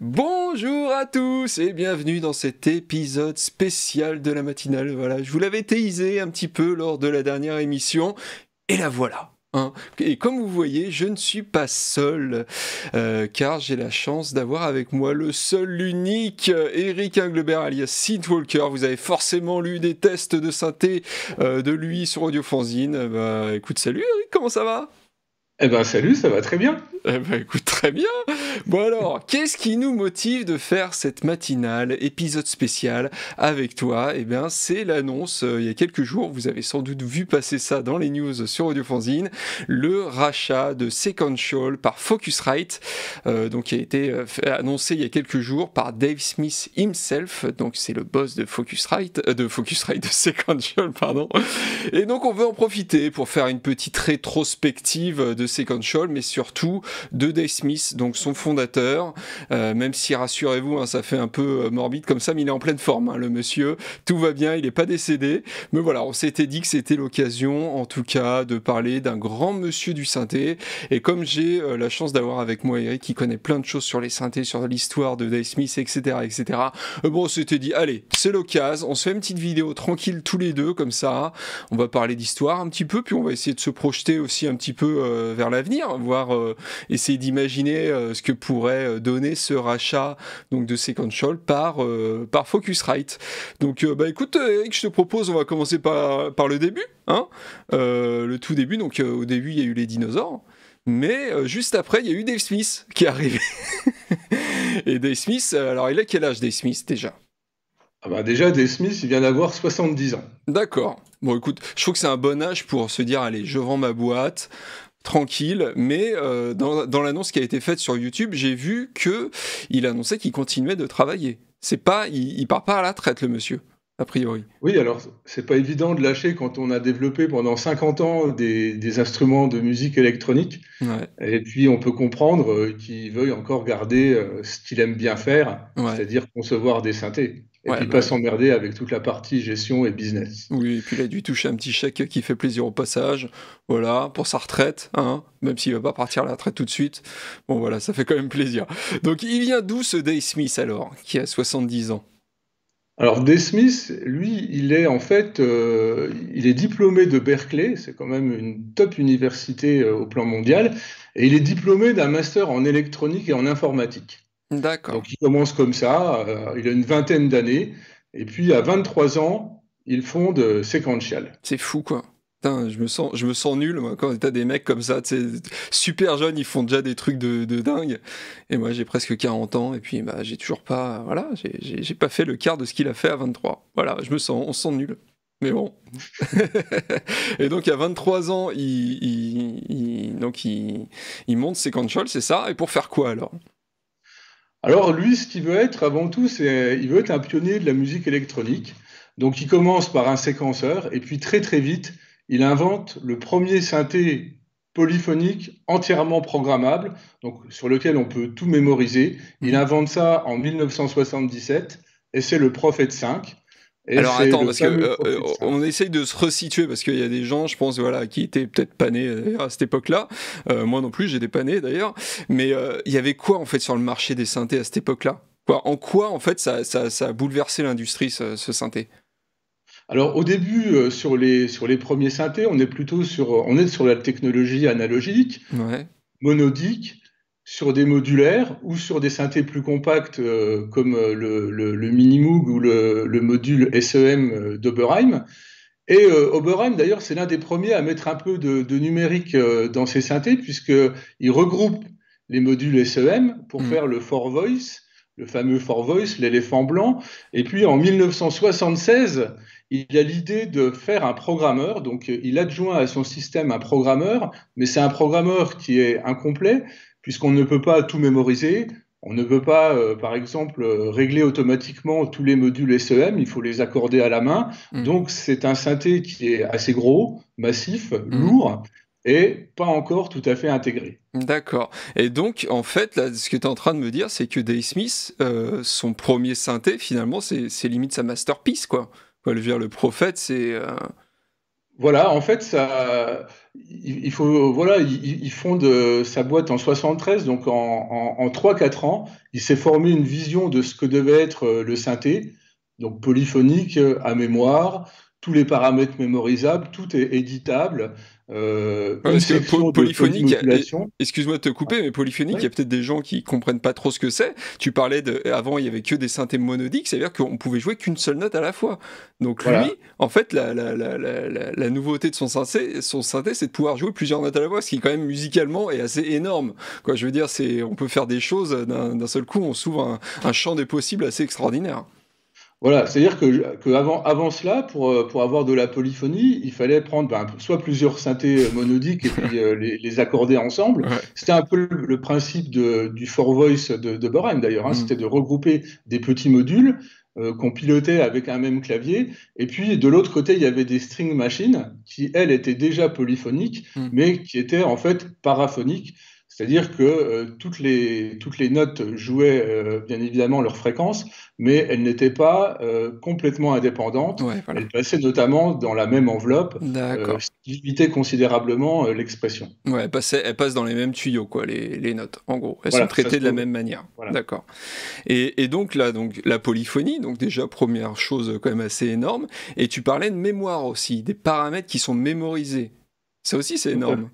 Bonjour à tous et bienvenue dans cet épisode spécial de la matinale. Voilà, je vous l'avais teasé un petit peu lors de la dernière émission et la voilà. Et comme vous voyez, je ne suis pas seul, car j'ai la chance d'avoir avec moi le seul, l'unique Eric Englebert alias Synthwalker. Vous avez forcément lu des tests de synthé de lui sur Audiofanzine. Écoute, salut Eric, comment ça va ? Eh ben salut, ça va très bien. Eh ben écoute, très bien. Bon alors, qu'est-ce qui nous motive de faire cette matinale, épisode spécial, avec toi? Eh bien, c'est l'annonce, il y a quelques jours, vous avez sans doute vu passer ça dans les news sur Audiofanzine, le rachat de Sequential par Focusrite, donc qui a été annoncé il y a quelques jours par Dave Smith himself, donc c'est le boss de de Sequential, pardon. Et donc on veut en profiter pour faire une petite rétrospective de Sequential, mais surtout de Dave Smith, donc son fondateur, même si rassurez-vous, hein, ça fait un peu morbide comme ça, mais il est en pleine forme, hein, le monsieur, tout va bien, il n'est pas décédé, mais voilà, on s'était dit que c'était l'occasion, en tout cas, de parler d'un grand monsieur du synthé, et comme j'ai la chance d'avoir avec moi Eric, qui connaît plein de choses sur les synthés, sur l'histoire de Dave Smith, etc., bon, on s'était dit, allez, c'est l'occasion, on se fait une petite vidéo tranquille tous les deux, comme ça, on va parler d'histoire un petit peu, puis on va essayer de se projeter aussi un petit peu vers l'avenir, voir essayer d'imaginer ce que pourrait donner ce rachat donc de Sequential par Focusrite. Donc écoute Eric, je te propose, on va commencer par le début, hein, le tout début. Donc au début il y a eu les dinosaures, mais juste après il y a eu Dave Smith qui est arrivé. Et Dave Smith, alors il a quel âge Dave Smith déjà? Ah bah déjà, Dave Smith, il vient d'avoir 70 ans. D'accord. Bon écoute, je trouve que c'est un bon âge pour se dire allez, je vends ma boîte, tranquille, mais dans l'annonce qui a été faite sur YouTube, j'ai vu que il annonçait qu'il continuait de travailler. C'est pas, il part pas à la retraite le monsieur, a priori. Oui, alors c'est pas évident de lâcher quand on a développé pendant 50 ans des instruments de musique électronique. Ouais, Et puis on peut comprendre qu'il veuille encore garder ce qu'il aime bien faire, ouais, c'est-à-dire concevoir des synthés. Et ouais, puis pas bah, s'emmerder avec toute la partie gestion et business. oui, et puis il a dû toucher un petit chèque qui fait plaisir au passage, voilà, pour sa retraite, hein, même s'il va pas partir à la retraite tout de suite. Bon voilà, ça fait quand même plaisir. Donc il vient d'où ce Dave Smith alors, qui a 70 ans? Alors Dave Smith, lui, il est en fait, il est diplômé de Berkeley, c'est quand même une top université au plan mondial, et il est diplômé d'un master en électronique et en informatique. D'accord. Donc il commence comme ça, il a une vingtaine d'années, et puis à 23 ans, il fonde Sequential. C'est fou, quoi. Putain, je me sens nul, moi, quand t'as des mecs comme ça, tu sais, super jeunes, ils font déjà des trucs de dingue. Et moi, j'ai presque 40 ans, et puis, bah, j'ai toujours pas, voilà, j'ai pas fait le quart de ce qu'il a fait à 23. Voilà, on se sent nul. Mais bon. Et donc, à 23 ans, il monte Sequential, c'est ça? Et pour faire quoi, alors? Alors lui, ce qu'il veut être avant tout, c'est il veut être un pionnier de la musique électronique. Donc il commence par un séquenceur et puis très très vite, il invente le premier synthé polyphonique entièrement programmable, donc sur lequel on peut tout mémoriser. Il Mhm. invente ça en 1977 et c'est le Prophet 5. Et Alors c'est attends, le parce que fameux Prophet 5. on essaye de se resituer, parce qu'il y a des gens, je pense, voilà, qui étaient peut-être pas nés d'ailleurs, à cette époque-là. Moi non plus, j'étais pas né d'ailleurs. Mais il y avait quoi en fait sur le marché des synthés à cette époque-là? En quoi en fait ça a bouleversé l'industrie ce synthé? Alors au début, sur les premiers synthés, on est sur la technologie analogique, Ouais. monodique, sur des modulaires ou sur des synthés plus compacts comme le Minimoog ou le module SEM d'Oberheim. Et Oberheim, d'ailleurs, c'est l'un des premiers à mettre un peu de numérique dans ses synthés, puisqu'il regroupe les modules SEM pour Mm. faire le Four Voice, le fameux Four Voice, l'éléphant blanc. Et puis en 1976, il a l'idée de faire un programmeur, donc il adjoint à son système un programmeur, mais c'est un programmeur qui est incomplet, puisqu'on ne peut pas tout mémoriser. On ne peut pas, par exemple, régler automatiquement tous les modules SEM, il faut les accorder à la main. Mm. Donc, c'est un synthé qui est assez gros, massif, Mm. lourd et pas encore tout à fait intégré. D'accord. Et donc, en fait, là, ce que tu es en train de me dire, c'est que Dave Smith, son premier synthé, finalement, c'est limite sa masterpiece, quoi. Quoi, le prophète, c'est. Voilà, en fait, il faut, voilà, ils fondent sa boîte en 73, donc en 3-4 ans, il s'est formé une vision de ce que devait être le synthé, donc polyphonique, à mémoire, tous les paramètres mémorisables, tout est éditable, Ouais, une parce que section de polyphonique, polymodulation. excuse-moi de te couper, mais polyphonique, il y Ouais, a peut-être des gens qui comprennent pas trop ce que c'est. Tu parlais avant, il y avait que des synthés monodiques, c'est-à-dire qu'on pouvait jouer qu'une seule note à la fois. Donc lui, voilà. en fait, la nouveauté de son synthé, c'est de pouvoir jouer plusieurs notes à la fois, ce qui quand même musicalement est assez énorme. Quoi, je veux dire, on peut faire des choses d'un seul coup, on s'ouvre un champ des possibles assez extraordinaire. Voilà, c'est-à-dire que avant cela, pour avoir de la polyphonie, il fallait prendre soit plusieurs synthés monodiques et puis les accorder ensemble. Ouais. C'était un peu le principe du Four Voice de Boreheim d'ailleurs, hein, Mm. c'était de regrouper des petits modules qu'on pilotait avec un même clavier. Et puis de l'autre côté, il y avait des string machines qui, elles, étaient déjà polyphoniques, Mm. mais qui étaient en fait paraphoniques. C'est-à-dire que toutes les notes jouaient bien évidemment leur fréquence, mais elles n'étaient pas complètement indépendantes. Ouais, voilà. Elles passaient notamment dans la même enveloppe, D'accord. ce qui limitait considérablement l'expression. Ouais, elles passent dans les mêmes tuyaux, quoi, les notes, en gros. Elles sont Voilà, ça traitées se de la même manière. voilà. D'accord. Et donc là, donc, la polyphonie, donc déjà, première chose quand même assez énorme. Et tu parlais de mémoire aussi, des paramètres qui sont mémorisés. Ça aussi, c'est Tout à fait. énorme.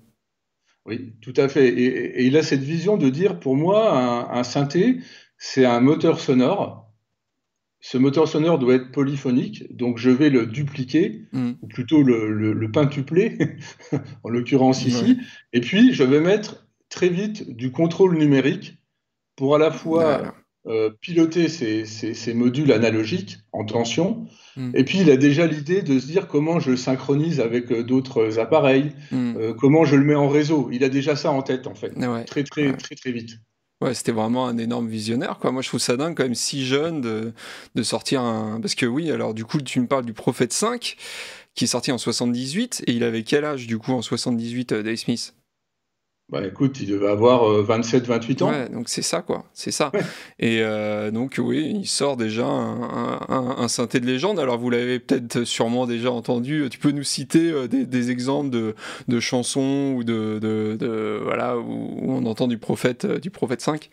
Oui, tout à fait. Et il a cette vision de dire, pour moi, un synthé, c'est un moteur sonore. Ce moteur sonore doit être polyphonique, donc je vais le dupliquer, Hmm. ou plutôt le quintupler, en l'occurrence Ouais, ici. Et puis, je vais mettre très vite du contrôle numérique pour à la voilà. fois piloter ces modules analogiques en tension, Hmm. et puis il a déjà l'idée de se dire comment je le synchronise avec d'autres appareils, Hmm. comment je le mets en réseau. Il a déjà ça en tête, en fait, Ouais, très, très, ouais. très, très vite. Ouais, c'était vraiment un énorme visionnaire, quoi. Moi, je trouve ça dingue, quand même, si jeune, de sortir un. Parce que oui, alors, du coup, tu me parles du Prophète 5, qui est sorti en 78, et il avait quel âge, du coup, en 78, Dave Smith? Bah écoute, il devait avoir 27-28 Ouais, ans. donc c'est ça, quoi. C'est ça. Ouais. Et donc, oui, il sort déjà un synthé de légende. Alors, vous l'avez peut-être sûrement déjà entendu. Tu peux nous citer des exemples de chansons ou voilà, où on entend du Prophète 5?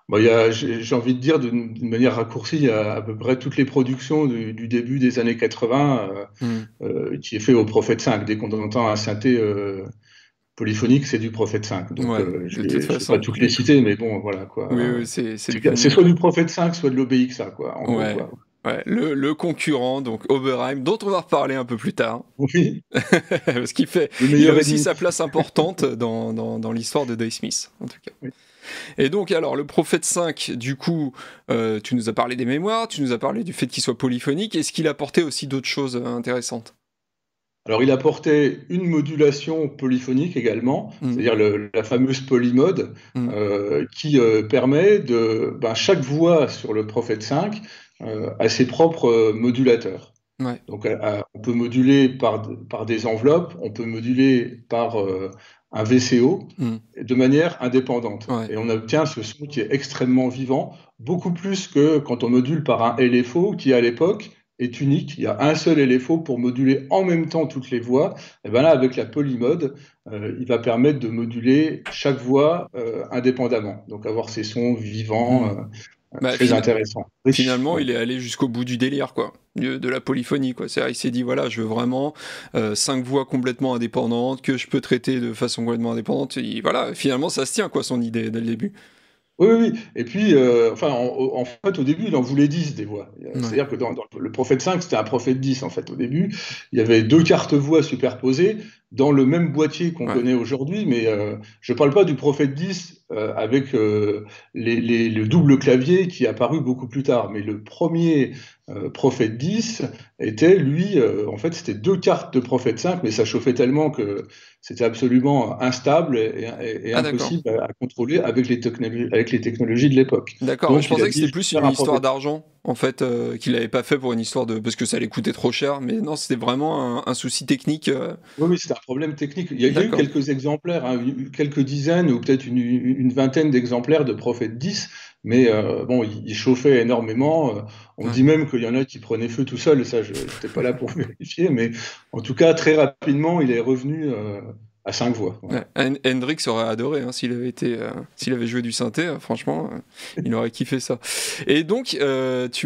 Bon, j'ai envie de dire d'une manière raccourcie, il y a à peu près toutes les productions du début des années 80 Hmm. qui est fait au Prophète 5. Dès qu'on entend un synthé polyphonique, c'est du Prophète 5. Donc, Ouais, je de toute ne vais pas façon. toutes les citer, mais bon, voilà Oui, quoi. oui, c'est le C'est bon. soit du Prophète 5, soit de l'OBXA, quoi, en gros, Ouais, quoi. ouais. Le concurrent, donc Oberheim, dont on va reparler un peu plus tard. Oui, Parce le il a meilleur aussi ennemi. sa place importante dans l'histoire de Dave Smith, en tout cas. Oui. Et donc, alors, le Prophète 5, du coup, tu nous as parlé des mémoires, tu nous as parlé du fait qu'il soit polyphonique. Est-ce qu'il apportait aussi d'autres choses intéressantes? Alors, il apportait une modulation polyphonique également, Mhm. c'est-à-dire la fameuse polymode, Mhm. qui permet chaque voix sur le Prophète 5 a ses propres modulateurs. Ouais. Donc, on peut moduler par des enveloppes, on peut moduler par un VCO Mhm. de manière indépendante. Ouais. Et on obtient ce son qui est extrêmement vivant, beaucoup plus que quand on module par un LFO qui, à l'époque, est unique. Il y a un seul LFO pour moduler en même temps toutes les voix. Et bien là, avec la polymode, il va permettre de moduler chaque voix indépendamment. Donc, avoir ces sons vivants, Mhm. Bah, très intéressants, riches. finalement, Ouais. il est allé jusqu'au bout du délire, quoi, de la polyphonie, quoi. C'est-à-dire, il s'est dit, voilà, je veux vraiment 5 voix complètement indépendantes, que je peux traiter de façon complètement indépendante. Et voilà, finalement, ça se tient, quoi, son idée, dès le début. Oui, oui, oui. Et puis, en fait, au début, il en voulait 10 des voix. Ouais, C'est-à-dire que dans le Prophète 5, c'était un Prophète 10, en fait, au début. Il y avait deux cartes voix superposées dans le même boîtier qu'on ouais. connaît aujourd'hui, mais je ne parle pas du Prophète 10 avec le double clavier qui est apparu beaucoup plus tard. Mais le premier Prophète 10 était, lui, en fait, c'était deux cartes de Prophète 5, mais ça chauffait tellement que c'était absolument instable et Ah, d'accord. impossible à contrôler avec les technologies de l'époque. D'accord, je Donc il a pensais que dit, c'était je plus vais une faire un histoire prophète. d'argent. en fait, qu'il n'avait pas fait pour une histoire de... Parce que ça allait coûter trop cher, mais non, c'était vraiment un souci technique. Oui, oui, c'est un problème technique. Il y a eu D'accord. quelques exemplaires, hein, quelques dizaines ou peut-être une vingtaine d'exemplaires de Prophet 10, mais bon, il chauffait énormément. On Ouais. dit même qu'il y en a qui prenaient feu tout seul, ça, je n'étais pas là pour vérifier, mais en tout cas, très rapidement, il est revenu à 5 voix. Ouais. Voilà. Hendrix aurait adoré hein, s'il avait joué du synthé, franchement, il aurait kiffé ça. Et donc, tu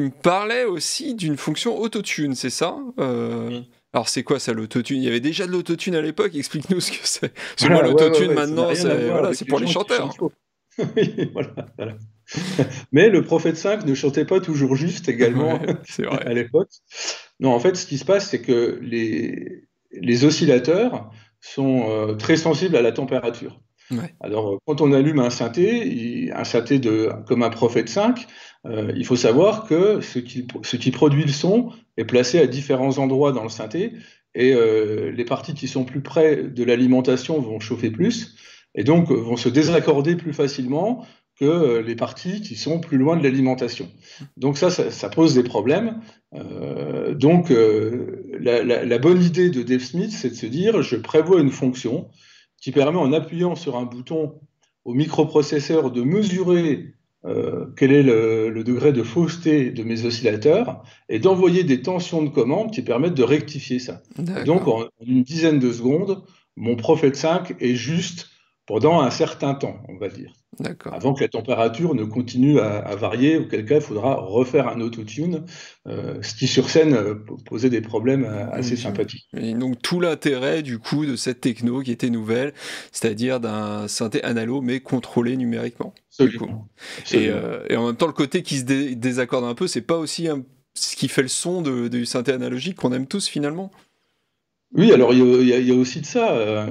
me parlais aussi d'une fonction autotune, c'est ça? Alors c'est quoi ça l'autotune? Il y avait déjà de l'autotune à l'époque, explique-nous ce que c'est. Parce que moi Voilà, ouais, ouais, l'autotune ouais, ça n'a maintenant, rien à c'est voir voilà, avec c'est les pour les gens qui chanteurs. chantent faux. Oui, voilà, voilà. Mais le Prophète 5 ne chantait pas toujours juste également Ouais, c'est vrai. à l'époque. Non, en fait, ce qui se passe, c'est que les oscillateurs sont très sensibles à la température. Ouais. Alors, quand on allume un synthé comme un Prophète 5, il faut savoir que ce qui produit le son est placé à différents endroits dans le synthé, et les parties qui sont plus près de l'alimentation vont chauffer plus, et donc vont se désaccorder plus facilement que les parties qui sont plus loin de l'alimentation. Donc ça pose des problèmes. La bonne idée de Dave Smith, c'est de se dire, je prévois une fonction qui permet, en appuyant sur un bouton au microprocesseur, de mesurer quel est le degré de fausseté de mes oscillateurs et d'envoyer des tensions de commande qui permettent de rectifier ça. Et donc, D'accord. en une dizaine de secondes, mon Prophet 5 est juste pendant un certain temps, on va dire, D'accord. avant que la température ne continue à varier, auquel cas il faudra refaire un autotune, ce qui sur scène posait des problèmes assez Ok. sympathiques. Et donc tout l'intérêt du coup de cette techno qui était nouvelle, c'est-à-dire d'un synthé analo mais contrôlé numériquement, du coup. Absolument, absolument. Et en même temps le côté qui se désaccorde un peu, c'est pas aussi ce qui fait le son du synthé analogique qu'on aime tous finalement. Oui, alors il y a aussi de ça.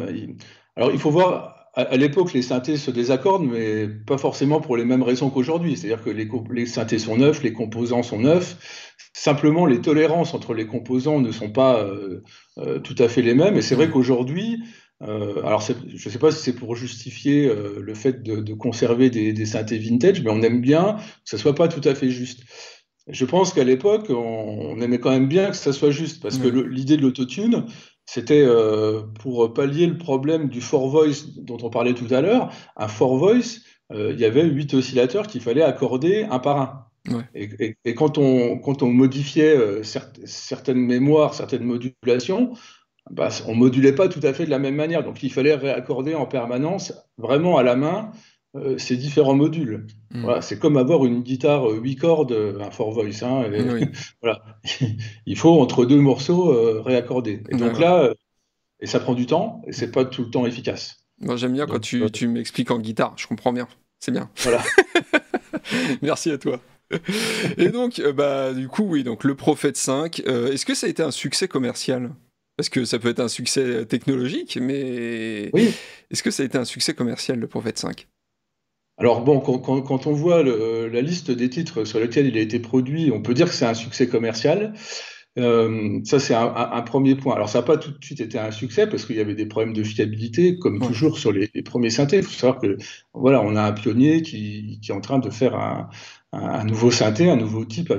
Alors il faut voir, à l'époque, les synthés se désaccordent, mais pas forcément pour les mêmes raisons qu'aujourd'hui. C'est-à-dire que les synthés sont neufs, les composants sont neufs. Simplement, les tolérances entre les composants ne sont pas tout à fait les mêmes. Et c'est vrai Mm. qu'aujourd'hui, alors je ne sais pas si c'est pour justifier le fait de conserver des synthés vintage, mais on aime bien que ce soit pas tout à fait juste. Je pense qu'à l'époque, on aimait quand même bien que ça soit juste, parce que Ouais. l'idée de l'autotune, c'était pour pallier le problème du four voice dont on parlait tout à l'heure. Un four voice, il y avait 8 oscillateurs qu'il fallait accorder un par un. Ouais. Et quand on modifiait certaines mémoires, certaines modulations, bah, on modulait pas tout à fait de la même manière. Donc il fallait réaccorder en permanence, vraiment à la main, ces différents modules. Mm. Voilà, c'est comme avoir une guitare 8 cordes, un four voice, hein, et Oui. voilà. Il faut entre deux morceaux réaccorder. Et Ouais, donc ouais. là, et ça prend du temps, et c'est pas tout le temps efficace. Moi j'aime bien quand Donc tu m'expliques en guitare, je comprends bien. C'est bien. voilà. Merci à toi. Et donc, bah, du coup, oui, donc le Prophète 5, est-ce que ça a été un succès commercial? Parce que ça peut être un succès technologique, mais Oui. est-ce que ça a été un succès commercial, le Prophète 5? Alors bon, quand on voit la liste des titres sur lesquels il a été produit, on peut dire que c'est un succès commercial. Ça, c'est un premier point. Alors, ça n'a pas tout de suite été un succès parce qu'il y avait des problèmes de fiabilité, comme Ouais. toujours sur les premiers synthés. Il faut savoir que voilà, on a un pionnier qui est en train de faire un nouveau synthé, un nouveau type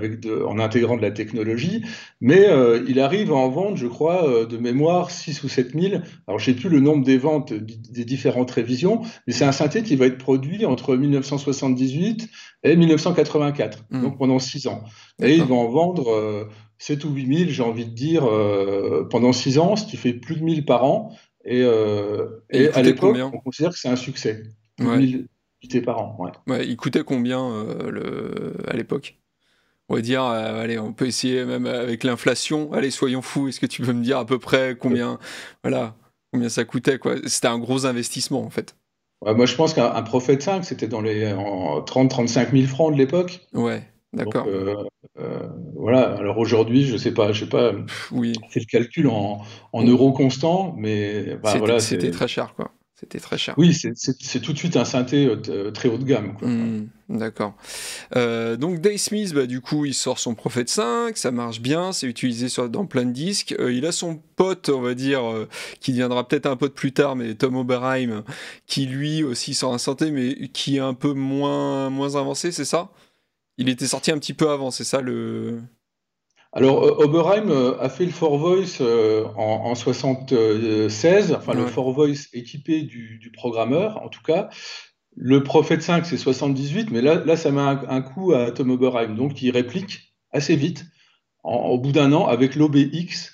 en intégrant de la technologie, mais il arrive à en vendre, je crois, de mémoire 6 ou 7 000. Alors, je sais plus le nombre des ventes des différentes révisions, mais c'est un synthé qui va être produit entre 1978 et 1984, Hmm. donc pendant 6 ans. Et il D'accord. va en vendre 7 ou 8 000, j'ai envie de dire, pendant 6 ans, ce qui fait plus de 1 000 par an. Et il Et à coûtait l'époque, combien? on considère que c'est un succès. Plus de Ouais. 1 000 unités par an. Ouais. Ouais, il coûtait combien à l'époque? On va dire, allez, on peut essayer même avec l'inflation. Allez, soyons fous. Est-ce que tu peux me dire à peu près combien, voilà, combien ça coûtait, quoi? C'était un gros investissement, en fait. Ouais, moi, je pense qu'un Prophet 5, c'était dans les 30-35 000 francs de l'époque. Ouais, Donc, d'accord. voilà. Alors aujourd'hui, je sais pas Oui, fait le calcul en on- euros constants, mais bah, voilà, c'était très cher, quoi. C'était très cher. oui, c'est tout de suite un synthé très haut de gamme, quoi. Ouais. D'accord. Donc Dave Smith, bah, du coup, il sort son Prophet 5, ça marche bien, c'est utilisé dans plein de disques. Il a son pote, on va dire, qui deviendra peut-être un pote plus tard, mais Tom Oberheim, qui lui aussi sort un synthé, mais qui est un peu moins avancé, c'est ça? Il était sorti un petit peu avant, c'est ça le... Alors, Oberheim a fait le For Voice en 76, enfin le Ouais, For Voice équipé du programmeur, en tout cas. Le Prophet 5, c'est 78, mais là ça met un coup à Tom Oberheim. Donc, il réplique assez vite, au bout d'un an, avec l'OBX,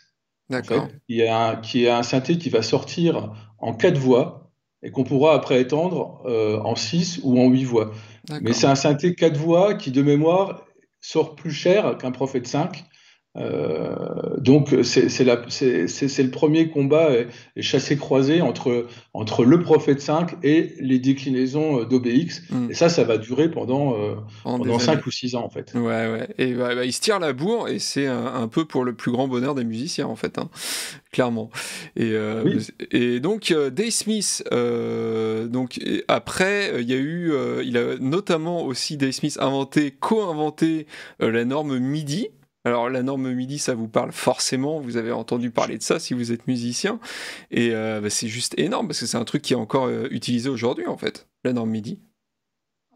en d'accord, fait, qui est un synthé qui va sortir en 4 voix et qu'on pourra après étendre en 6 ou en 8 voix. Mais d'accord. c'est un synthé 4 voix qui, de mémoire, sort plus cher qu'un Prophet 5. Donc c'est le premier combat et chassé-croisé entre le Prophète 5 et les déclinaisons d'OBX. Hmm. Et ça va durer Pendant pendant des 5 années. ou 6 ans en fait. Ouais, ouais. Et il se tire la bourre, et c'est un peu pour le plus grand bonheur des musiciens, en fait, hein, clairement. Et, Oui, et donc, Dave Smith, après, il y a eu, il a notamment aussi, Dave Smith, co-inventé la norme MIDI. Alors, la norme MIDI, ça vous parle forcément, vous avez entendu parler de ça si vous êtes musicien. Et c'est juste énorme, parce que c'est un truc qui est encore utilisé aujourd'hui, en fait, la norme MIDI.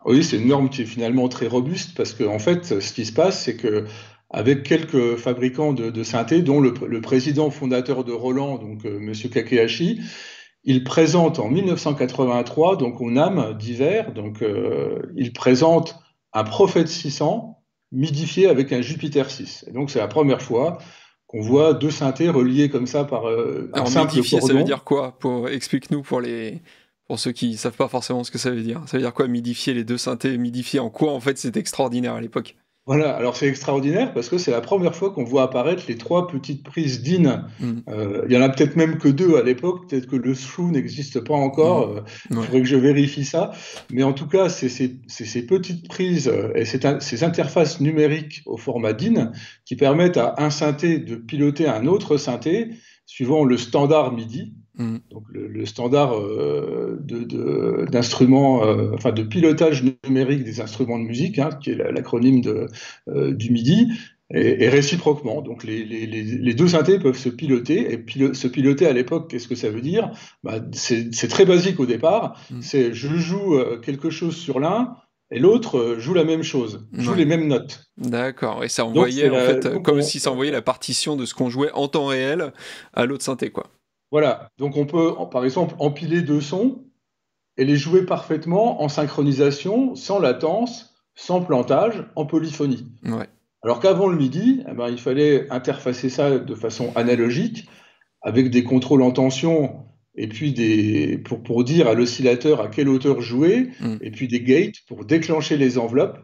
oui, c'est une norme qui est finalement très robuste parce que en fait, ce qui se passe, c'est que avec quelques fabricants de synthés, dont le président fondateur de Roland, donc Monsieur Kakehashi, il présente en 1983, donc au NAMM d'hiver, donc il présente un Prophet 600 midifié avec un Jupiter 6. Et donc c'est la première fois qu'on voit deux synthés reliés comme ça par un Alors, simple midifier, ça veut cordon. dire quoi? Explique-nous pour ceux qui savent pas forcément ce que ça veut dire. Ça veut dire quoi, midifier les deux synthés? Midifier en quoi, en fait, c'est extraordinaire à l'époque? Voilà, alors c'est extraordinaire parce que c'est la première fois qu'on voit apparaître les trois petites prises DIN. Hmm, Il y en a peut-être même que deux à l'époque, peut-être que le through n'existe pas hmm, encore. Il ouais, faudrait que je vérifie ça. Mais en tout cas, c'est ces petites prises et ces interfaces numériques au format DIN qui permettent à un synthé de piloter un autre synthé suivant le standard MIDI. hmm, Donc le standard d'instruments, enfin de pilotage numérique des instruments de musique, hein, qui est l'acronyme du MIDI, et réciproquement. Donc les deux synthés peuvent se piloter, et se piloter à l'époque, qu'est-ce que ça veut dire? Bah, c'est très basique au départ, hmm. c'est je joue quelque chose sur l'un, et l'autre joue la même chose, joue Ouais, les mêmes notes. d'accord. Et ça Donc envoyait, en fait, donc comme si ça envoyait la partition de ce qu'on jouait en temps réel à l'autre synthé, quoi. voilà, donc on peut par exemple empiler deux sons et les jouer parfaitement en synchronisation, sans latence, sans plantage, en polyphonie. Ouais. Alors qu'avant le MIDI, eh ben, il fallait interfacer ça de façon analogique, avec des contrôles en tension, et puis pour dire à l'oscillateur à quelle hauteur jouer, Hmm, et puis des gates pour déclencher les enveloppes.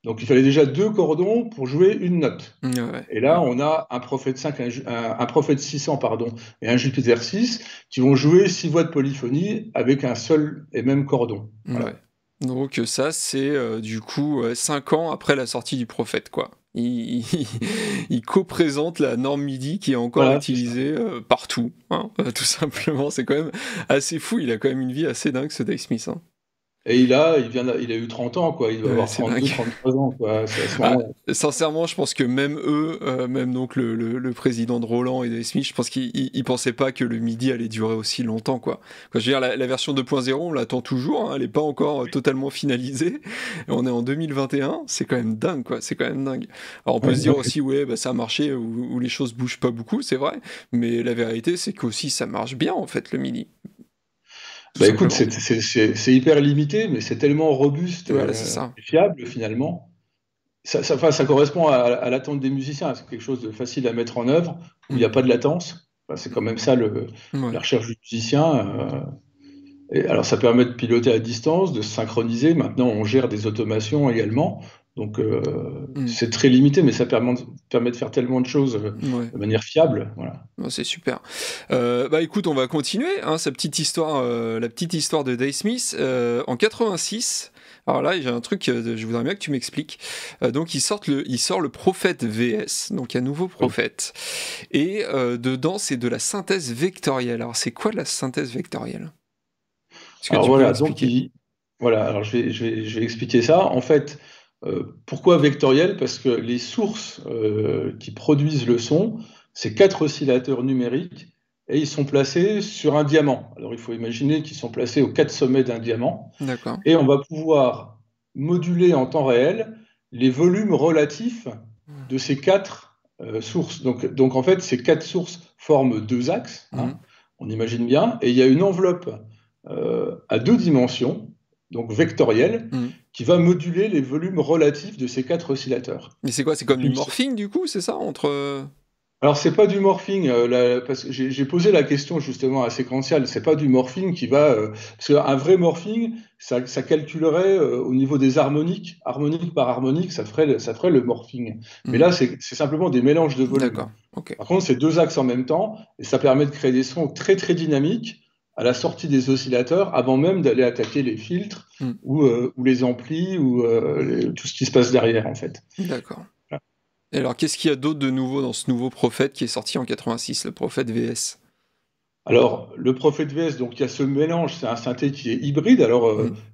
Donc il fallait déjà deux cordons pour jouer une note. ouais, ouais, Et ouais. là, on a un Prophet 5, un Prophet 600, pardon, et un Jupiter 6 qui vont jouer 6 voix de polyphonie avec un seul et même cordon. Ouais. Voilà. Donc ça, c'est du coup 5 ans après la sortie du Prophète, quoi. Il co-présente la norme MIDI qui est encore Voilà, c'est ça. utilisée partout, hein, tout simplement. C'est quand même assez fou. Il a quand même une vie assez dingue, ce Dave Smith, hein. Et il a eu 30 ans, quoi. Il doit Ouais, avoir c'est 32, dingue. 33 ans, quoi. C'est à ce Ah, moment-là. sincèrement, je pense que même eux, même donc le président de Roland et Dave Smith, je pense qu'ils pensaient pas que le MIDI allait durer aussi longtemps, quoi. Quand je veux dire, la version 2.0, on l'attend toujours, hein, elle n'est pas encore totalement finalisée. Et on est en 2021, c'est quand même dingue, quoi. C'est quand même dingue. Alors on peut Ouais, se dire ouais. aussi, ouais, bah, ça a marché où les choses bougent pas beaucoup, c'est vrai. Mais la vérité, c'est qu'aussi ça marche bien, en fait, le MIDI, tout Bah écoute, simplement. c'est hyper limité, mais c'est tellement robuste Voilà, c'est ça. et fiable, finalement. Enfin, ça correspond à l'attente des musiciens. C'est quelque chose de facile à mettre en œuvre, où il n'y Mm. a pas de latence. Enfin, c'est quand même ça la Ouais. recherche du musicien. Et alors, ça permet de piloter à distance, de se synchroniser. Maintenant, on gère des automations également. Donc, Mm. c'est très limité, mais ça permet de faire tellement de choses Ouais. de manière fiable. Voilà. Oh, c'est super. Bah écoute, on va continuer, hein, sa petite histoire, la petite histoire de Dave Smith. En 86, alors là, j'ai un truc, je voudrais bien que tu m'expliques. Donc il sort le Prophète VS, donc un nouveau Oui. Prophète. Et dedans, c'est de la synthèse vectorielle. Alors c'est quoi la synthèse vectorielle? Est-ce que Alors tu peux voilà, donc m'expliquer? voilà, alors je vais expliquer ça. En fait, pourquoi vectoriel? Parce que les sources qui produisent le son, c'est quatre oscillateurs numériques et ils sont placés sur un diamant. Alors il faut imaginer qu'ils sont placés aux quatre sommets d'un diamant D'accord. et on va pouvoir moduler en temps réel les volumes relatifs de ces quatre sources. Donc, en fait, ces quatre sources forment deux axes, hein, on imagine bien, et il y a une enveloppe à deux dimensions, donc vectorielle, qui va moduler les volumes relatifs de ces quatre oscillateurs. Mais c'est quoi? C'est comme du morphing, du coup, c'est ça, entre... Alors, c'est pas du morphing, parce que j'ai posé la question justement à Séquential, c'est pas du morphing qui va. Parce qu'un vrai morphing, ça calculerait au niveau des harmoniques, harmonique par harmonique, ça ferait le morphing. Mais là, c'est simplement des mélanges de volumes. D'accord, ok. Par contre, c'est deux axes en même temps, et ça permet de créer des sons très très dynamiques à la sortie des oscillateurs, avant même d'aller attaquer les filtres ou les amplis ou tout ce qui se passe derrière, en fait. D'accord. Et alors, qu'est-ce qu'il y a d'autre de nouveau dans ce nouveau Prophet qui est sorti en 86, le Prophet VS? Alors, le Prophet VS, donc il y a ce mélange, c'est un synthé qui est hybride. Alors,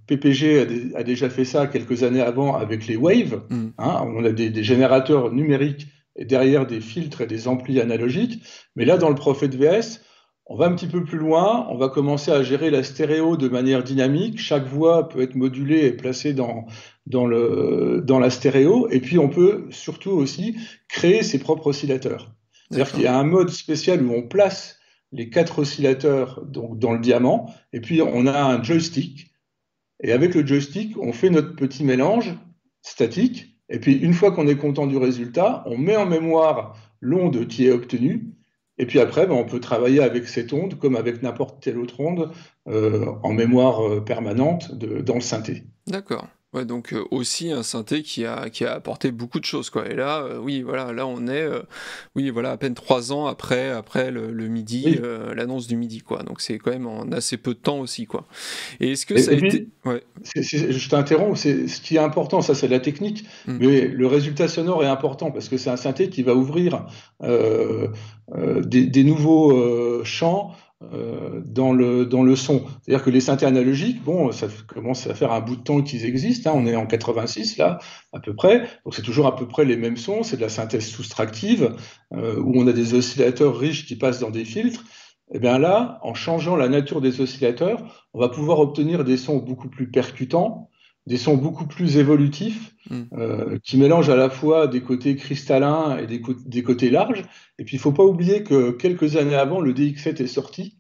PPG a déjà fait ça quelques années avant avec les Waves. Hein, on a des générateurs numériques et derrière des filtres et des amplis analogiques. Mais là, dans le Prophet VS, on va un petit peu plus loin. On va commencer à gérer la stéréo de manière dynamique. Chaque voix peut être modulée et placée dans la stéréo. Et puis, on peut surtout aussi créer ses propres oscillateurs. C'est-à-dire qu'il y a un mode spécial où on place les quatre oscillateurs donc, dans le diamant, et puis on a un joystick, et avec le joystick, on fait notre petit mélange statique, et puis une fois qu'on est content du résultat, on met en mémoire l'onde qui est obtenue, et puis après, on peut travailler avec cette onde comme avec n'importe quelle autre onde en mémoire permanente dans le synthé. D'accord. Ouais, donc aussi un synthé qui a apporté beaucoup de choses, quoi. Et là, oui, voilà, là on est, oui, voilà, à peine 3 ans après le MIDI, Oui. l'annonce du MIDI, quoi. Donc c'est quand même en assez peu de temps aussi, quoi. Et est-ce que ça a été... Ouais. Je t'interromps, ce qui est important, ça c'est la technique, mais le résultat sonore est important parce que c'est un synthé qui va ouvrir des nouveaux champs dans le son. C'est-à-dire que les synthés analogiques, bon, ça commence à faire un bout de temps qu'ils existent, hein, on est en 86 là, à peu près, donc c'est toujours à peu près les mêmes sons, c'est de la synthèse soustractive, où on a des oscillateurs riches qui passent dans des filtres. Et bien là, en changeant la nature des oscillateurs, on va pouvoir obtenir des sons beaucoup plus percutants, des sons beaucoup plus évolutifs, qui mélangent à la fois des côtés cristallins et des côtés larges. Et puis, il ne faut pas oublier que quelques années avant, le DX7 est sorti,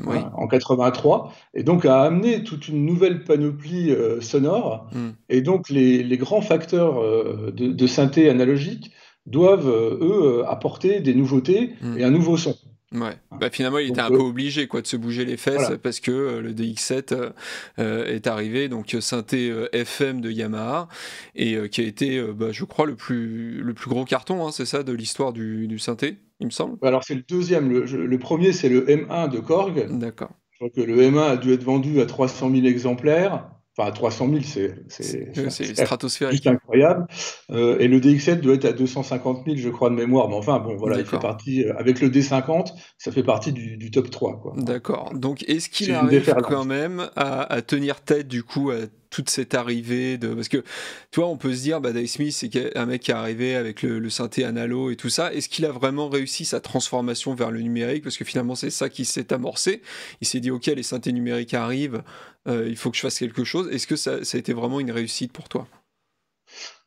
en 83, et donc a amené toute une nouvelle panoplie sonore. Et donc, les grands facteurs de synthé analogique doivent, eux, apporter des nouveautés et un nouveau son. Ouais, bah finalement il était un peu obligé quoi, de se bouger les fesses parce que le DX7 est arrivé, donc synthé FM de Yamaha, et qui a été, je crois, le plus gros carton, hein, c'est ça, de l'histoire du synthé, il me semble. Alors c'est le deuxième, le premier c'est le M1 de Korg. D'accord. Je crois que le M1 a dû être vendu à 300 000 exemplaires. Enfin, 300 000, c'est stratosphérique. juste incroyable. Et le DX7 doit être à 250 000, je crois, de mémoire. Mais enfin, bon, voilà, il fait partie, avec le D50, ça fait partie du top 3. D'accord. Donc, est-ce qu'il arrive quand même à tenir tête, du coup, à toute cette arrivée de... Parce que, tu vois, on peut se dire, Dave Smith, c'est un mec qui est arrivé avec le synthé analo et tout ça. Est-ce qu'il a vraiment réussi sa transformation vers le numérique? Parce que finalement, c'est ça qui s'est amorcé. Il s'est dit, OK, les synthés numériques arrivent, il faut que je fasse quelque chose. Est-ce que ça a été vraiment une réussite pour toi?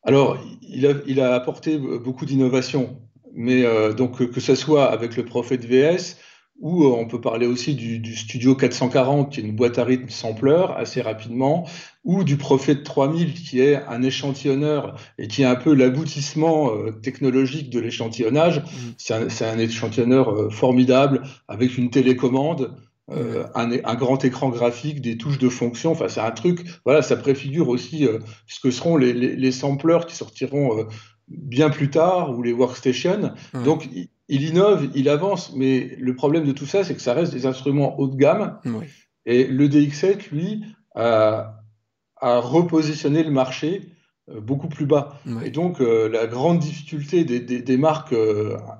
Alors, il a apporté beaucoup d'innovations. Mais donc, que ce soit avec le Prophet VS, ou on peut parler aussi du Studio 440, qui est une boîte à rythme sampler assez rapidement, ou du Prophet 3000, qui est un échantillonneur et qui est un peu l'aboutissement technologique de l'échantillonnage. C'est un échantillonneur formidable avec une télécommande. Un grand écran graphique, des touches de fonction, enfin c'est un truc, voilà, ça préfigure aussi ce que seront les samplers qui sortiront bien plus tard, ou les workstations. Donc il innove, il avance, mais le problème de tout ça, c'est que ça reste des instruments haut de gamme, et le DX7, lui, a repositionné le marché beaucoup plus bas. Et donc la grande difficulté des marques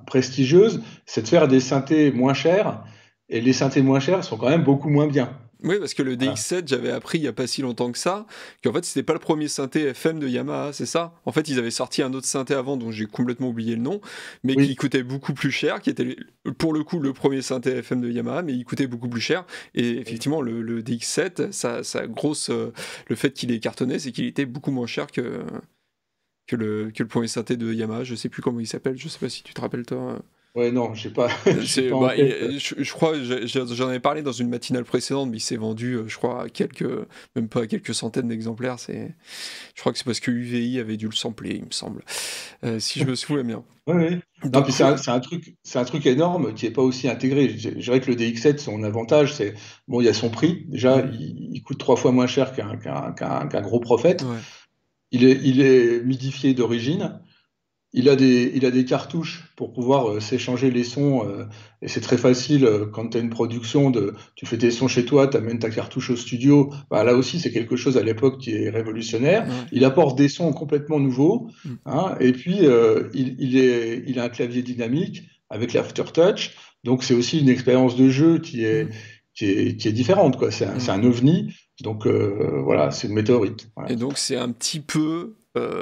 prestigieuses, c'est de faire des synthés moins chers, et les synthés moins chers sont quand même beaucoup moins bien. Oui, parce que le DX7, j'avais appris il n'y a pas si longtemps que ça, qu'en fait, c'était pas le premier synthé FM de Yamaha, c'est ça? En fait, ils avaient sorti un autre synthé avant, dont j'ai complètement oublié le nom, mais qui coûtait beaucoup plus cher, qui était pour le coup le premier synthé FM de Yamaha, mais il coûtait beaucoup plus cher. Et effectivement, le DX7, le fait qu'il ait cartonné, c'est qu'il était beaucoup moins cher que le premier synthé de Yamaha. Je sais plus comment il s'appelle. Je sais pas si tu te rappelles toi. Ouais, non, j'ai pas, j'ai C'est, pas en bah, tête. je crois, j'en avais parlé dans une matinale précédente, mais il s'est vendu, je crois, à même pas à quelques centaines d'exemplaires. Je crois que c'est parce que UVI avait dû le sampler, il me semble, si je me souviens bien. Ouais, ouais. Non, puis Donc, c'est un truc énorme qui est pas aussi intégré. Je dirais que le DX7, son avantage, c'est bon, il y a son prix. Déjà, mhm, il coûte 3 fois moins cher qu'un gros prophète. ouais. Il est midifié d'origine. Il a des cartouches pour pouvoir s'échanger les sons, et c'est très facile quand tu as une production tu fais tes sons chez toi, tu amènes ta cartouche au studio. Bah, là aussi, c'est quelque chose à l'époque qui est révolutionnaire. Ouais. Il apporte des sons complètement nouveaux, Mm. hein, et puis il a un clavier dynamique avec l'aftertouch, donc c'est aussi une expérience de jeu qui est, Mm. qui est différente, quoi. C'est Ouais. un ovni, donc voilà, c'est une météorite. Voilà. Et donc c'est un petit peu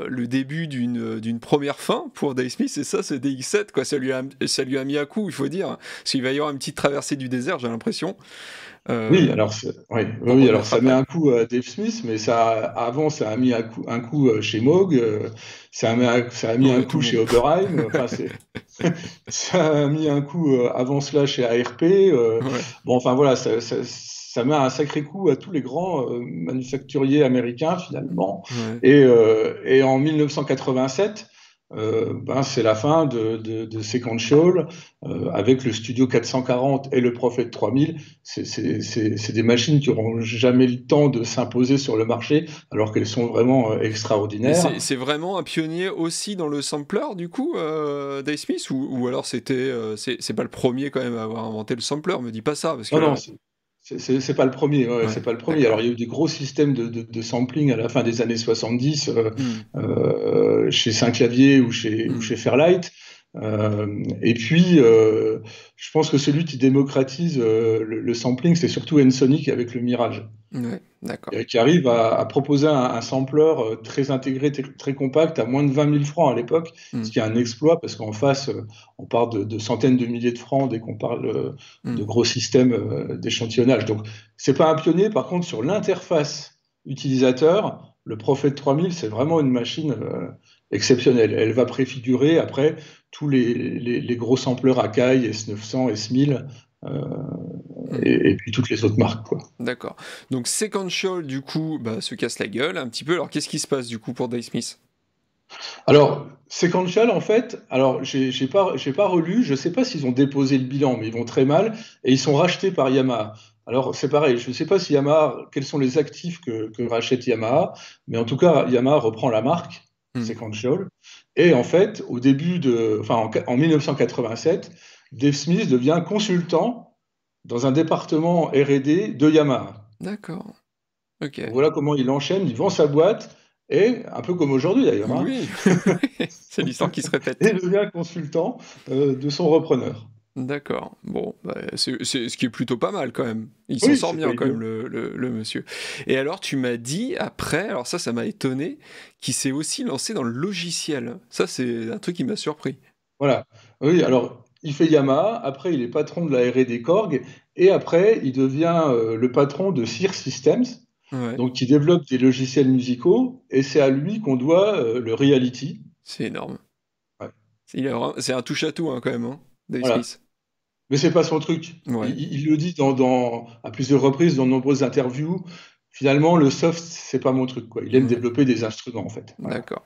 le début d'une première fin pour Dave Smith, c'est ça, c'est DX7, quoi. Ça lui a mis à coup, il faut dire. Parce qu'il va y avoir une petite traversée du désert, j'ai l'impression, Oui, euh, alors, oui, oui, pour oui, alors remettre ça met après. un coup à Dave Smith, mais avant, ça a mis un coup chez Moog, ça a mis un Ouais, tout coup le chez monde. Oberheim, enfin, ça a mis un coup avant cela chez ARP. Ouais, Bon, enfin voilà, ça met un sacré coup à tous les grands manufacturiers américains, finalement. ouais. Et en 1987, ben, c'est la fin de Sequential, avec le Studio 440 et le Prophet 3000. C'est des machines qui n'auront jamais le temps de s'imposer sur le marché, alors qu'elles sont vraiment Mais extraordinaires. c'est vraiment un pionnier aussi dans le sampler, du coup, Dave Smith, ou alors c'est pas le premier quand même à avoir inventé le sampler, me dis pas ça, parce Non, non, que... c'est pas le premier. Ouais, Ouais, c'est pas le premier. d'accord. Alors, il y a eu des gros systèmes de sampling à la fin des années 70, Hmm, chez Saint-Clavier ou hmm. chez Fairlight. Et puis, je pense que celui qui démocratise le sampling, c'est surtout Ensoniq avec le Mirage, Ouais, d'accord. qui arrive à proposer un sampler très intégré, très compact, à moins de 20 000 francs à l'époque, Hmm, ce qui est un exploit parce qu'en face, on parle de centaines de milliers de francs dès qu'on parle hmm. de gros systèmes d'échantillonnage. Donc, c'est pas un pionnier. Par contre, sur l'interface utilisateur, le Prophet 3000, c'est vraiment une machine exceptionnelle. Elle va préfigurer après tous les gros sampleurs Akai, S900, S1000, euh, Hmm. et puis toutes les autres marques, quoi. D'accord. Donc Sequential, du coup, bah, se casse la gueule un petit peu. Alors qu'est-ce qui se passe du coup pour Dave Smith? Alors, Sequential, en fait, alors j'ai pas relu, je ne sais pas s'ils ont déposé le bilan, mais ils vont très mal, et ils sont rachetés par Yamaha. Alors, c'est pareil, je ne sais pas si Yamaha, quels sont les actifs que rachète Yamaha, mais en tout cas, Yamaha reprend la marque Hmm. Sequential, et en fait, enfin, en 1987, Dave Smith devient consultant dans un département R&D de Yamaha. D'accord. Ok. Donc voilà comment il enchaîne, il vend sa boîte, et un peu comme aujourd'hui d'ailleurs, hein, Oui. C'est l'histoire qui se et répète. devient consultant de son repreneur. D'accord. Bon, bah, c'est ce qui est plutôt pas mal quand même. Il s'en Oui, sort c'est pas bien quand même, idiot. le monsieur. Et alors, tu m'as dit après, alors ça m'a étonné, qu'il s'est aussi lancé dans le logiciel. Ça, c'est un truc qui m'a surpris. Voilà. Oui, alors il fait Yamaha, après il est patron de la R&D Korg, et après il devient le patron de Sear Systems, Ouais, donc qui développe des logiciels musicaux, et c'est à lui qu'on doit le Reality. c'est énorme. Ouais. C'est un touche-à-tout hein, quand même, hein, Dave Voilà. Smith. Mais c'est pas son truc. Ouais. Il le dit à plusieurs reprises dans de nombreuses interviews. Finalement, le soft, c'est pas mon truc, quoi. Il aime Ouais. développer des instruments, en fait. Voilà. D'accord.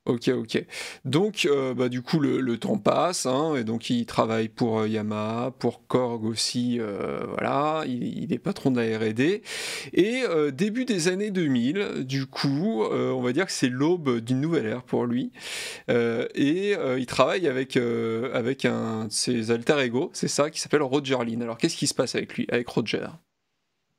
Ok, ok. Donc, bah, du coup, le temps passe, hein, et donc il travaille pour Yamaha, pour Korg aussi, voilà, il est patron de la R&D. Et début des années 2000, du coup, on va dire que c'est l'aube d'une nouvelle ère pour lui. Et il travaille avec un de ses alter ego, c'est ça, qui s'appelle Roger Lynn. Alors, qu'est-ce qui se passe avec lui, avec Roger?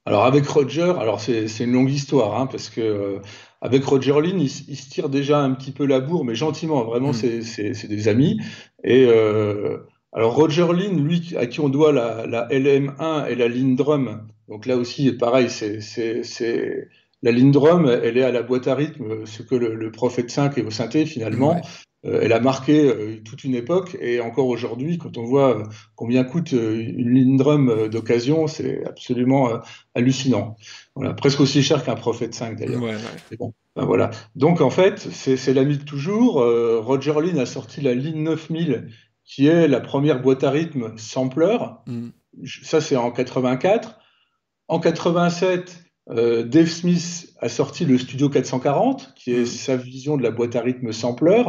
Alors avec Roger, alors c'est une longue histoire, hein, parce que avec Roger Lynn, il se tire déjà un petit peu la bourre, mais gentiment. Vraiment, Hmm. c'est des amis. Et alors Roger Lynn, lui, à qui on doit la LM1 et la Lindrum. Donc là aussi, pareil, la Lindrum, elle est à la boîte à rythme, ce que le Prophet 5 est au synthé Ouais. finalement. Elle a marqué toute une époque, et encore aujourd'hui, quand on voit combien coûte une ligne drum d'occasion, c'est absolument hallucinant. Voilà, presque aussi cher qu'un Prophet 5 d'ailleurs. Ouais, ouais. Mais bon, ben voilà. Donc en fait, c'est l'ami de toujours. Roger Lynn a sorti la ligne 9000, qui est la première boîte à rythme sampler. Mm. Ça, c'est en 84. En 87, Dave Smith a sorti le Studio 440, qui est Mm. sa vision de la boîte à rythme sampler,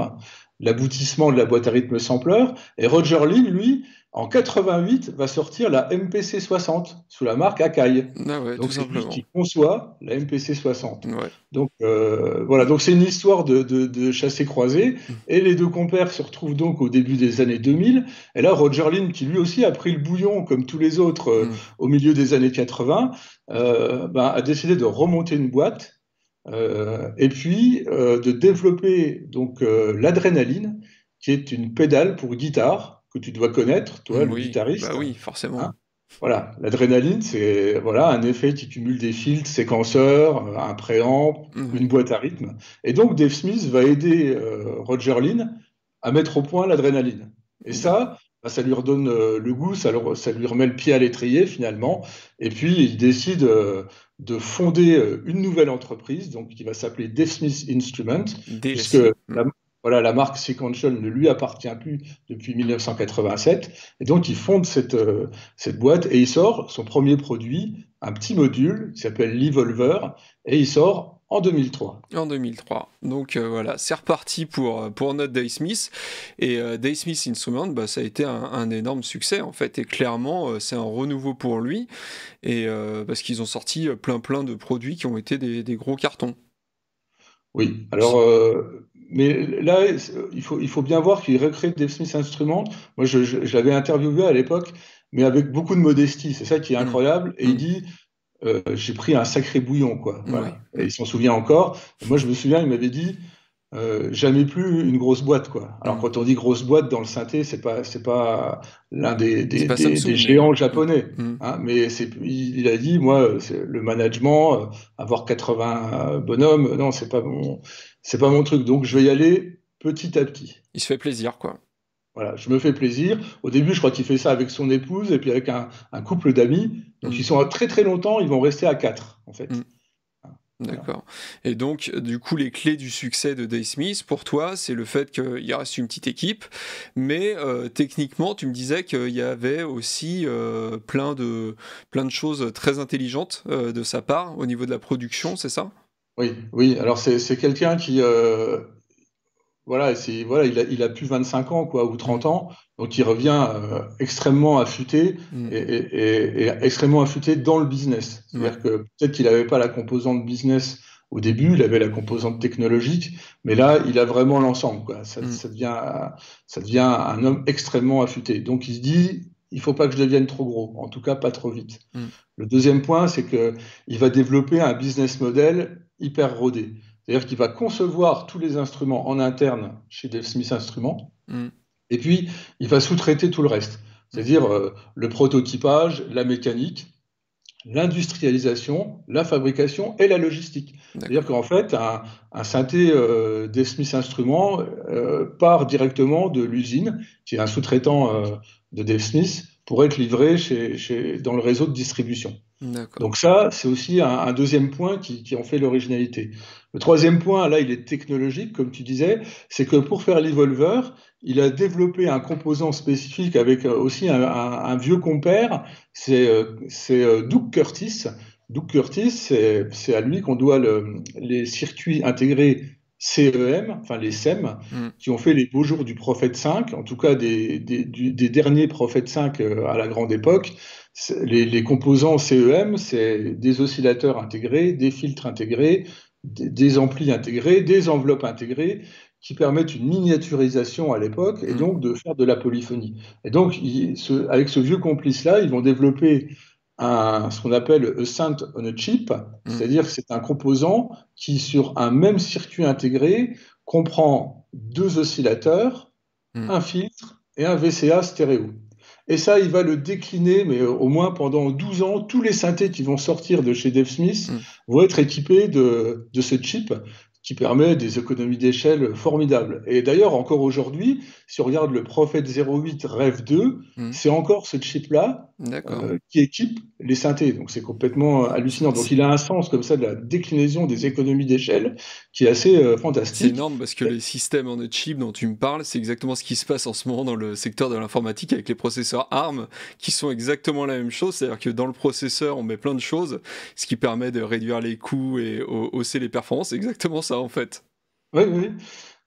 l'aboutissement de la boîte à rythme sampler. Et Roger Lynn, lui, en 88, va sortir la MPC 60 sous la marque Akai. Ah ouais, tout Donc c'est lui simplement. qui conçoit la MPC 60. Ouais. Donc voilà, donc c'est une histoire de chassé-croisé. Mm. Et les deux compères se retrouvent donc au début des années 2000. Et là, Roger Lynn, qui lui aussi a pris le bouillon, comme tous les autres, Mm. au milieu des années 80, a décidé de remonter une boîte et puis de développer donc l'adrénaline, qui est une pédale pour guitare que tu dois connaître, toi, le Oui, bah guitariste. oui, forcément. Hein. Voilà, l'adrénaline, c'est voilà, un effet qui cumule des filtres, séquenceurs, un préamp, Ouais. une boîte à rythme. Et donc Dave Smith va aider Roger Lynn à mettre au point l'adrénaline. Et D'accord. ça, bah, ça lui redonne le goût, ça lui remet le pied à l'étrier finalement. Et puis il décide de fonder une nouvelle entreprise, donc qui va s'appeler Dave Smith Instrument, puisque DSI. Mm. voilà, la marque Sequential ne lui appartient plus depuis 1987. Et donc il fonde cette boîte et il sort son premier produit, un petit module qui s'appelle l'Evolver, et il sort en 2003. En 2003. Donc voilà, c'est reparti pour notre Dave Smith. Et Dave Smith Instrument, bah, ça a été un énorme succès en fait. Et clairement, c'est un renouveau pour lui. Et parce qu'ils ont sorti plein de produits qui ont été des gros cartons. Oui, alors, mais là, il faut bien voir qu'il recrée Dave Smith Instruments. Moi, je l'avais interviewé à l'époque, mais avec beaucoup de modestie. C'est ça qui est Mm. incroyable. Et il Mm. dit, j'ai pris un sacré bouillon, quoi. Oui. Voilà. Et Mm. il s'en souvient encore. Et moi, je me souviens, il m'avait dit, jamais plus une grosse boîte, quoi. Alors, Mm. quand on dit grosse boîte dans le synthé, c'est pas l'un C'est pas des Samsung, mais. géants japonais. Mm. Hein, mais il a dit, moi, le management, avoir 80 bonhommes, non, c'est pas mon truc. Donc, je vais y aller petit à petit. Il se fait plaisir, quoi. Voilà, je me fais plaisir. Au début, je crois qu'il fait ça avec son épouse et puis avec un couple d'amis. Donc, Mm. ils sont très très longtemps, ils vont rester à quatre, en Mm. fait. Voilà. D'accord. Et donc, du coup, les clés du succès de Dave Smith, pour toi, c'est le fait qu'il reste une petite équipe, mais techniquement, tu me disais qu'il y avait aussi plein de choses très intelligentes de sa part au niveau de la production, c'est ça? Oui, oui. Alors, c'est quelqu'un qui, voilà, voilà, il a plus 25 ans, quoi, ou Mm. 30 ans. Donc, il revient extrêmement affûté Mm. et extrêmement affûté dans le business. Ouais. C'est-à-dire que peut-être qu'il n'avait pas la composante business au début, il avait la composante technologique, mais là, il a vraiment l'ensemble, quoi. Mm. Ça devient un homme extrêmement affûté. Donc, il se dit, il faut pas que je devienne trop gros, en tout cas pas trop vite. Mm. Le deuxième point, c'est que il va développer un business model hyper rodé. C'est-à-dire qu'il va concevoir tous les instruments en interne chez Dave Smith Instruments, Mm. et puis il va sous-traiter tout le reste. Mm. C'est-à-dire le prototypage, la mécanique, l'industrialisation, la fabrication et la logistique. C'est-à-dire D'accord. qu'en fait, un synthé Dave Smith Instruments part directement de l'usine, qui est un sous-traitant de Dave Smith, pour être livré dans le réseau de distribution. D'accord. Donc ça, c'est aussi un deuxième point qui en fait l'originalité. Le troisième point, là, il est technologique, comme tu disais, c'est que pour faire l'Evolver, il a développé un composant spécifique avec aussi un vieux compère, c'est Doug Curtis. Doug Curtis, c'est à lui qu'on doit les circuits intégrés CEM, enfin les SEM, Mm. qui ont fait les beaux jours du Prophète 5, en tout cas des derniers Prophètes 5 à la grande époque. Les composants CEM, c'est des oscillateurs intégrés, des filtres intégrés, des amplis intégrés, des enveloppes intégrées qui permettent une miniaturisation à l'époque et Mm. donc de faire de la polyphonie. Et donc, avec ce vieux complice-là, ils vont développer ce qu'on appelle a synth on a chip, Mm. c'est-à-dire que c'est un composant qui, sur un même circuit intégré, comprend deux oscillateurs, Mm. un filtre et un VCA stéréo. Et ça, il va le décliner, mais au moins pendant 12 ans, tous les synthés qui vont sortir de chez Dave Smith Mm. vont être équipés de ce chip. qui permet des économies d'échelle formidables. Et d'ailleurs, encore aujourd'hui, si on regarde le Prophet 08 Rev 2, Hmm. c'est encore ce chip-là D'accord. qui équipe les synthés. Donc c'est complètement hallucinant. Donc C'est il a un sens comme ça de la déclinaison des économies d'échelle qui est assez c'est fantastique. énorme parce que les systèmes en chip dont tu me parles, c'est exactement ce qui se passe en ce moment dans le secteur de l'informatique avec les processeurs ARM qui sont exactement la même chose. C'est-à-dire que dans le processeur, on met plein de choses, ce qui permet de réduire les coûts et hausser les performances. C'est exactement ça en fait. Oui, oui.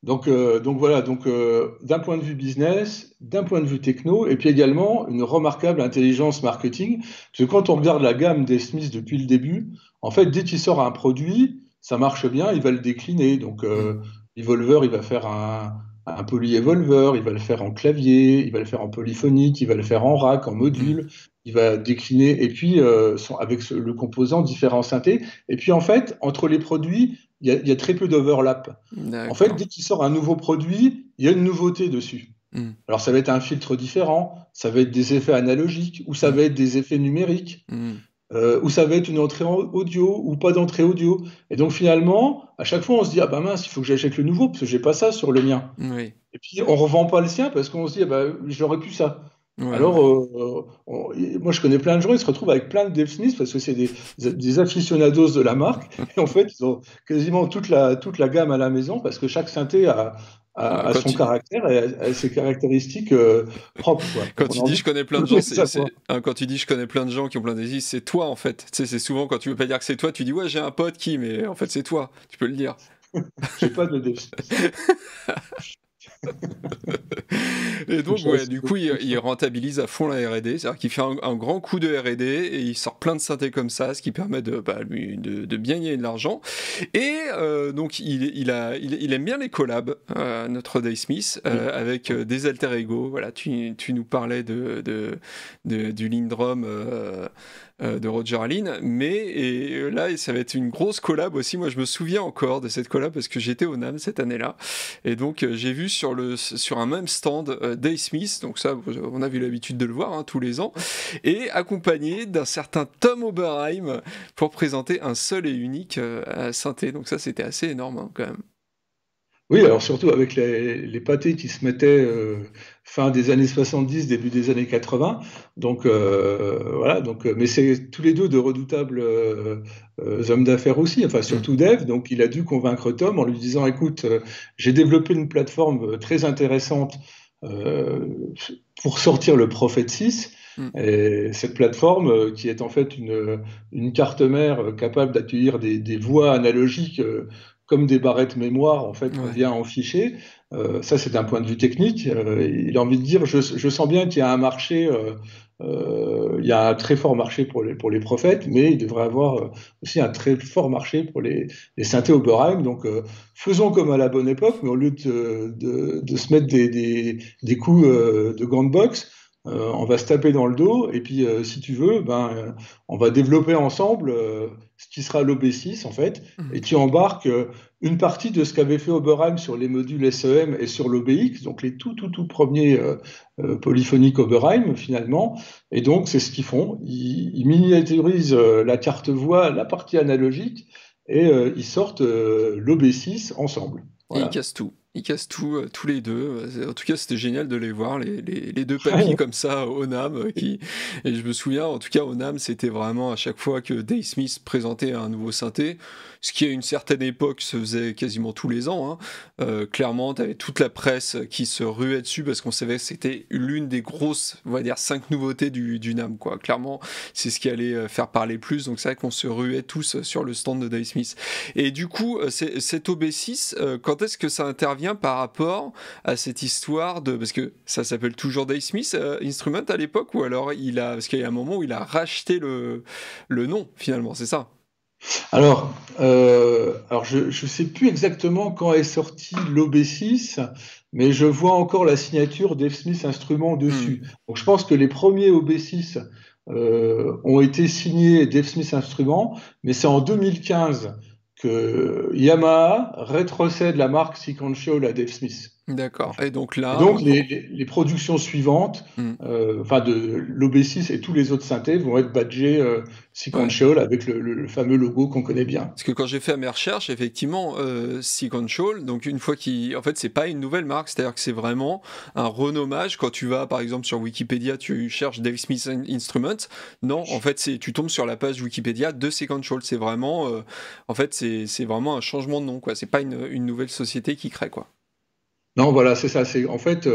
Donc voilà, d'un point de vue business, d'un point de vue techno, et puis également une remarquable intelligence marketing. Parce que quand on regarde la gamme des Smiths depuis le début, en fait, dès qu'il sort un produit, ça marche bien, il va le décliner. Donc, Hmm. Evolver, il va faire un poly-Evolver, il va le faire en clavier, il va le faire en polyphonique, il va le faire en rack, en Hmm. module, il va décliner, et puis avec le composant différents synthés. Et puis en fait, entre les produits, il y a très peu d'overlap. En fait, D'accord. dès qu'il sort un nouveau produit, il y a une nouveauté dessus. Hmm. Alors, ça va être un filtre différent, ça va être des effets analogiques, ou ça Hmm. va être des effets numériques, Hmm. ou ça va être une entrée audio, ou pas d'entrée audio. Et donc, finalement, à chaque fois, on se dit, ah bah mince, il faut que j'achète le nouveau, parce que j'ai pas ça sur le mien. Oui. Et puis, on revend pas le sien, parce qu'on se dit, ah bah, j'aurais pu ça. Ouais, Alors, ouais. moi, je connais plein de gens, ils se retrouvent avec plein de Dave Smith parce que c'est des aficionados de la marque. Et en fait, ils ont quasiment toute la gamme à la maison parce que chaque synthé Ouais, a son caractère et a ses caractéristiques propres, quoi. quand Donc, on tu a dis envie je connais plein de gens, de savoir. quand tu dis je connais plein de gens qui ont plein d'hésices, c'est toi en fait. Tu sais, c'est souvent quand tu veux pas dire que c'est toi, tu dis ouais j'ai un pote qui, mais en fait c'est toi. Tu peux le dire. J'ai pas de Dave Smith. Et Je donc, suis ouais, assez du coup, il content. rentabilise à fond la R&D, c'est-à-dire qu'il fait un grand coup de R&D et il sort plein de synthés comme ça, ce qui permet de, bah, lui, de bien gagner de l'argent. Et donc, il aime bien les collabs, notre Dave Smith, Oui. avec des alter ego. Voilà, tu nous parlais du Lindrum. De Roger Allen, là ça va être une grosse collab aussi. Moi je me souviens encore de cette collab parce que j'étais au NAMM cette année-là et donc j'ai vu sur un même stand Dave Smith, donc ça on a vu l'habitude de le voir hein, tous les ans, et accompagné d'un certain Tom Oberheim pour présenter un seul et unique synthé. Donc ça c'était assez énorme hein, quand même. Oui, alors surtout avec les pâtés qui se mettaient fin des années 70, début des années 80. Donc voilà, mais c'est tous les deux de redoutables hommes d'affaires aussi, enfin Mm. surtout Dave. Donc il a dû convaincre Tom en lui disant, écoute, j'ai développé une plateforme très intéressante euh, pour sortir le Prophet 6. Mm. Et cette plateforme, qui est en fait une carte mère capable d'accueillir des voix analogiques comme des barrettes mémoire en fait qu'on Ouais. vient en fichier. Ça, c'est d'un point de vue technique. Il a envie de dire, je sens bien qu'il y a un marché, il y a un très fort marché pour les prophètes, mais il devrait avoir aussi un très fort marché pour les synthés Oberheim. Donc, faisons comme à la bonne époque, mais au lieu de se mettre des coups de gants de boxe, on va se taper dans le dos, et puis si tu veux, on va développer ensemble ce qui sera l'OB6 en fait, Mm. et qui embarque une partie de ce qu'avait fait Oberheim sur les modules SEM et sur l'OBX, donc les tout premiers polyphoniques Oberheim finalement. Et donc c'est ce qu'ils font. Ils miniaturisent la carte voix, la partie analogique, et ils sortent l'OB6 ensemble. Et ils Voilà. cassent tout. Ils cassent tout, tous les deux. En tout cas, c'était génial de les voir, les deux papis comme ça au NAM. Et je me souviens, en tout cas, au NAM, c'était vraiment à chaque fois que Dave Smith présentait un nouveau synthé, ce qui à une certaine époque se faisait quasiment tous les ans. Hein. Clairement, tu avais toute la presse qui se ruait dessus parce qu'on savait que c'était l'une des grosses, on va dire, 5 nouveautés du NAM. Quoi. Clairement, c'est ce qui allait faire parler plus. Donc c'est vrai qu'on se ruait tous sur le stand de Dave Smith. Et du coup, cet OB6, quand est-ce que ça intervient par rapport à cette histoire de... Parce que ça s'appelle toujours Dave Smith Instrument à l'époque, ou alors parce qu'il y a un moment où il a racheté le nom, finalement, c'est ça? Alors je ne sais plus exactement quand est sorti l'OB6, mais je vois encore la signature Dave Smith Instruments dessus. Hmm. Donc je pense que les premiers OB6 ont été signés Dave Smith Instruments, mais c'est en 2015 que Yamaha rétrocède la marque Sequential à Dave Smith. D'accord. Et donc Et là, donc, les productions suivantes, hmm, enfin de l'OB6 et tous les autres synthés vont être badgés ouais. Sequential avec le fameux logo qu'on connaît bien. Parce que quand j'ai fait mes recherches, effectivement, Sequential, donc une fois en fait, c'est pas une nouvelle marque, c'est-à-dire que c'est vraiment un renommage. Quand tu vas, par exemple, sur Wikipédia, tu cherches Dave Smith Instruments. Non, en fait, tu tombes sur la page Wikipédia de Sequential. C'est vraiment, en fait, c'est vraiment un changement de nom, quoi. C'est pas une nouvelle société qui crée, quoi. Non, voilà, c'est ça. C'est en fait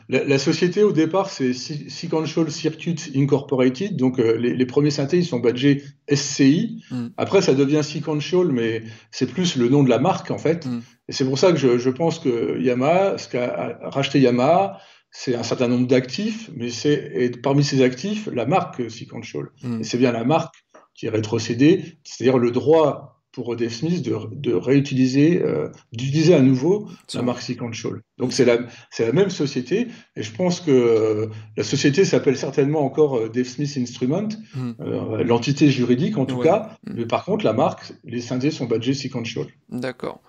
la société au départ, c'est Sequential Circuits Incorporated. Donc les premiers synthés, ils sont badgés SCI. Hmm, Après, ça devient Sequential, mais c'est plus le nom de la marque en fait. hmm, Et c'est pour ça que je pense que Yamaha, ce qu'a racheté Yamaha, c'est un certain nombre d'actifs, mais et parmi ces actifs, la marque Sequential. Et hmm. c'est bien la marque qui est rétrocédée, c'est-à-dire le droit pour Dave Smith de réutiliser, d'utiliser à nouveau la Sur- marque Sequential. Donc hmm, c'est la même société, et je pense que la société s'appelle certainement encore Dave Smith Instrument, hmm. l'entité juridique en tout Ouais. cas, Hmm. mais par contre la marque, les synthés sont badgés Sequential. D'accord.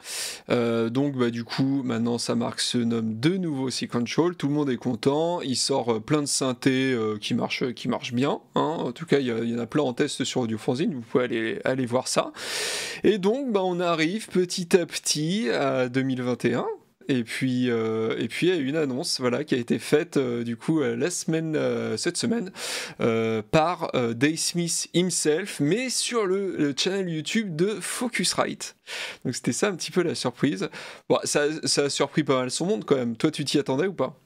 Donc bah, du coup, maintenant sa marque se nomme de nouveau Sequential, tout le monde est content, il sort plein de synthés qui marchent bien, hein. En tout cas, il y en a plein en test sur Audiofanzine, vous pouvez aller voir ça. Et donc, bah, on arrive petit à petit à 2021. Et puis il y a une annonce voilà, qui a été faite du coup cette semaine par Dave Smith himself, mais sur le channel YouTube de Focusrite. Donc c'était ça un petit peu la surprise. Bon, ça a surpris pas mal son monde quand même. Toi, tu t'y attendais ou pas?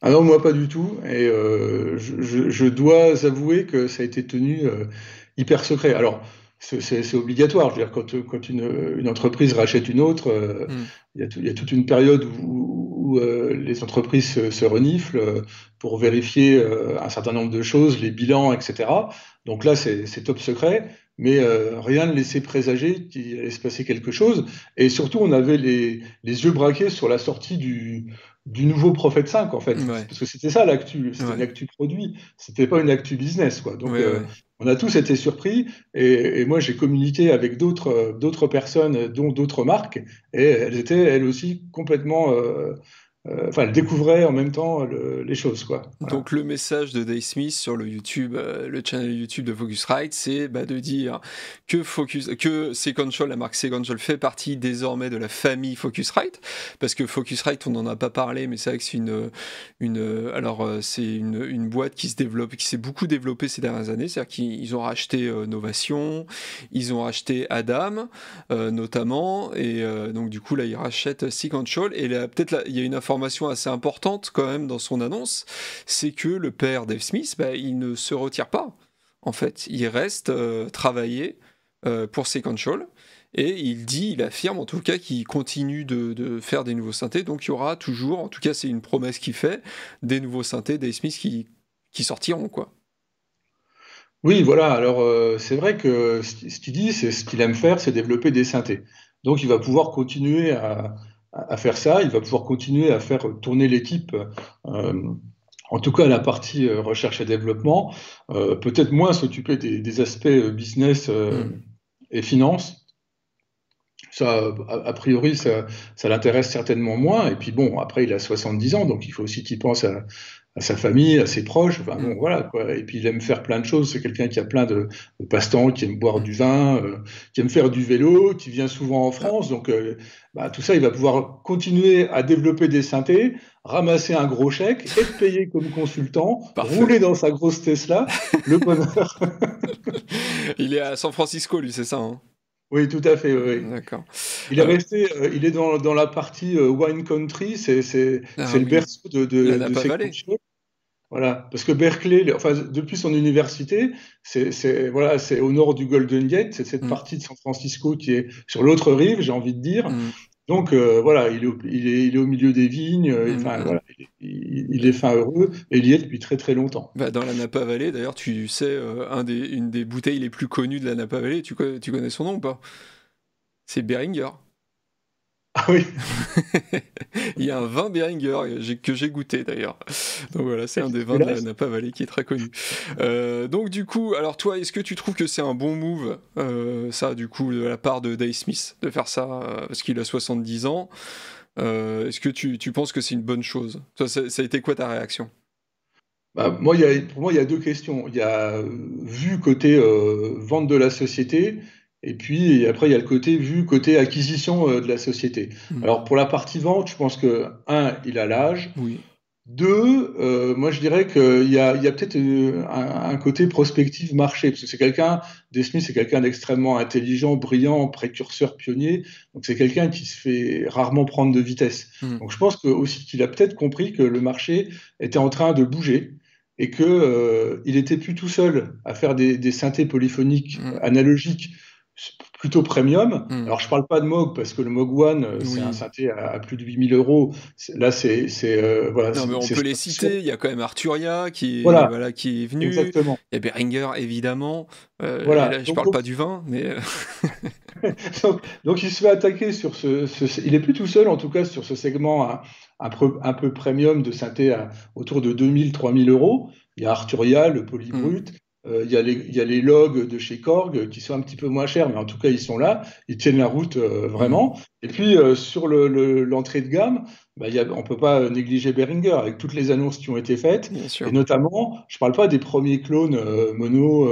Ah non, moi pas du tout, et je dois avouer que ça a été tenu hyper secret. Alors, c'est obligatoire. Je veux dire, quand une entreprise rachète une autre, Hmm. il y a toute une période où les entreprises se reniflent pour vérifier un certain nombre de choses, les bilans, etc. Donc là, c'est top secret, mais rien ne laissait présager qu'il allait se passer quelque chose. Et surtout, on avait les yeux braqués sur la sortie du nouveau Prophète 5, en fait. Ouais, Parce que c'était ça l'actu, c'était une ouais, actu produit, c'était pas une actu business, quoi. Donc, ouais, ouais. on a tous été surpris, et moi j'ai communiqué avec d'autres personnes, dont d'autres marques, et elles étaient elles aussi complètement, enfin elles découvraient en même temps les choses, quoi. Voilà. Donc le message de Dave Smith sur le YouTube, le channel YouTube de Focusrite, c'est bah, de dire que Sequential, la marque Sequential fait partie désormais de la famille Focusrite, parce que Focusrite, on n'en a pas parlé, mais c'est vrai que c'est une boîte qui s'est beaucoup développée ces dernières années, c'est-à-dire qu'ils ont racheté Novation, ils ont racheté Adam, notamment, et donc du coup là ils rachètent Sequential, et là, il y a une information assez importante quand même dans son annonce, c'est que le père Dave Smith, bah, il ne se retire pas. En fait, il reste travailler pour Sequential. Et il affirme en tout cas qu'il continue de faire des nouveaux synthés. Donc il y aura toujours, en tout cas c'est une promesse qu'il fait, des nouveaux synthés Dave Smith qui sortiront, quoi. Oui, voilà. Alors, c'est vrai que ce qu'il dit, c'est ce qu'il aime faire, c'est développer des synthés. Donc, il va pouvoir continuer à faire ça. Il va pouvoir continuer à faire tourner l'équipe, euh, en tout cas la partie recherche et développement. Peut-être moins s'occuper des aspects business Hmm. et finance. Ça, a priori, ça l'intéresse certainement moins. Et puis bon, après, il a 70 ans, donc il faut aussi qu'il pense à sa famille, à ses proches. Enfin bon, Hmm. voilà quoi. Et puis il aime faire plein de choses. C'est quelqu'un qui a plein de passe-temps, qui aime boire Hmm. du vin, qui aime faire du vélo, qui vient souvent en Ah, France. Donc bah, tout ça, il va pouvoir continuer à développer des synthés, ramasser un gros chèque, être payé comme consultant, parfait. rouler dans sa grosse Tesla, le bonheur. Il est à San Francisco, lui, c'est ça, hein? Oui, tout à fait. Oui, oui. D'accord. Il est Euh, resté, il est dans la partie wine country, ah c'est le oui, berceau la de Napa ces Valley. cultures. Voilà, parce que Berkeley, enfin, depuis son université, voilà, c'est au nord du Golden Gate, c'est cette Hmm. partie de San Francisco qui est sur l'autre rive, j'ai envie de dire. Hmm. Donc voilà, il est au milieu des vignes, Hmm. enfin Hmm. voilà, il est fin heureux et il y est depuis très très longtemps. Bah, dans la Napa Valley, d'ailleurs, tu sais, une des bouteilles les plus connues de la Napa Valley, tu connais son nom ou pas? C'est Beringer. Ah oui, Il y a un vin Beringer que j'ai goûté d'ailleurs. Donc voilà, c'est un des vins de la hélas. Napa Valley qui est très connu. Donc du coup, alors toi, est-ce que tu trouves que c'est un bon move, ça, du coup, de la part de Dave Smith, de faire ça, parce qu'il a 70 ans? Est-ce que tu penses que c'est une bonne chose? Toi, ça a été quoi ta réaction? Bah, pour moi, il y a deux questions. Il y a vue côté vente de la société, et puis et après, il y a le côté vue côté acquisition de la société. Mmh. Alors, pour la partie vente, je pense que, un, il a l'âge. Oui. Deux, moi je dirais qu'il y a peut-être un côté prospective marché, parce que Des Smith, c'est quelqu'un d'extrêmement intelligent, brillant, précurseur, pionnier, donc c'est quelqu'un qui se fait rarement prendre de vitesse. Mmh. Donc je pense aussi qu'il a peut-être compris que le marché était en train de bouger et que il était plus tout seul à faire des synthés polyphoniques Mmh. analogiques plutôt premium. Mmh. Alors je parle pas de Moog parce que le Moog One, c'est un Oui. synthé à plus de 8 000 euros. Là, voilà, Non, mais on c'est peut les citer. Il y a quand même Arturia voilà, voilà, qui est venu. exactement. Il y a Behringer, évidemment. Et Voilà. là, je parle pas du vin, mais Donc il se fait attaquer sur il est plus tout seul, en tout cas, sur ce segment un peu premium de synthé autour de 2 000 3 000 euros. Il y a Arturia, le mmh. Polybrut. Il y a les logs de chez Korg qui sont un petit peu moins chers, mais en tout cas, ils sont là. Ils tiennent la route Mmh. vraiment. Et puis, sur l'entrée de gamme, bah, on ne peut pas négliger Behringer avec toutes les annonces qui ont été faites. Bien Et sûr. notamment, je ne parle pas des premiers clones mono.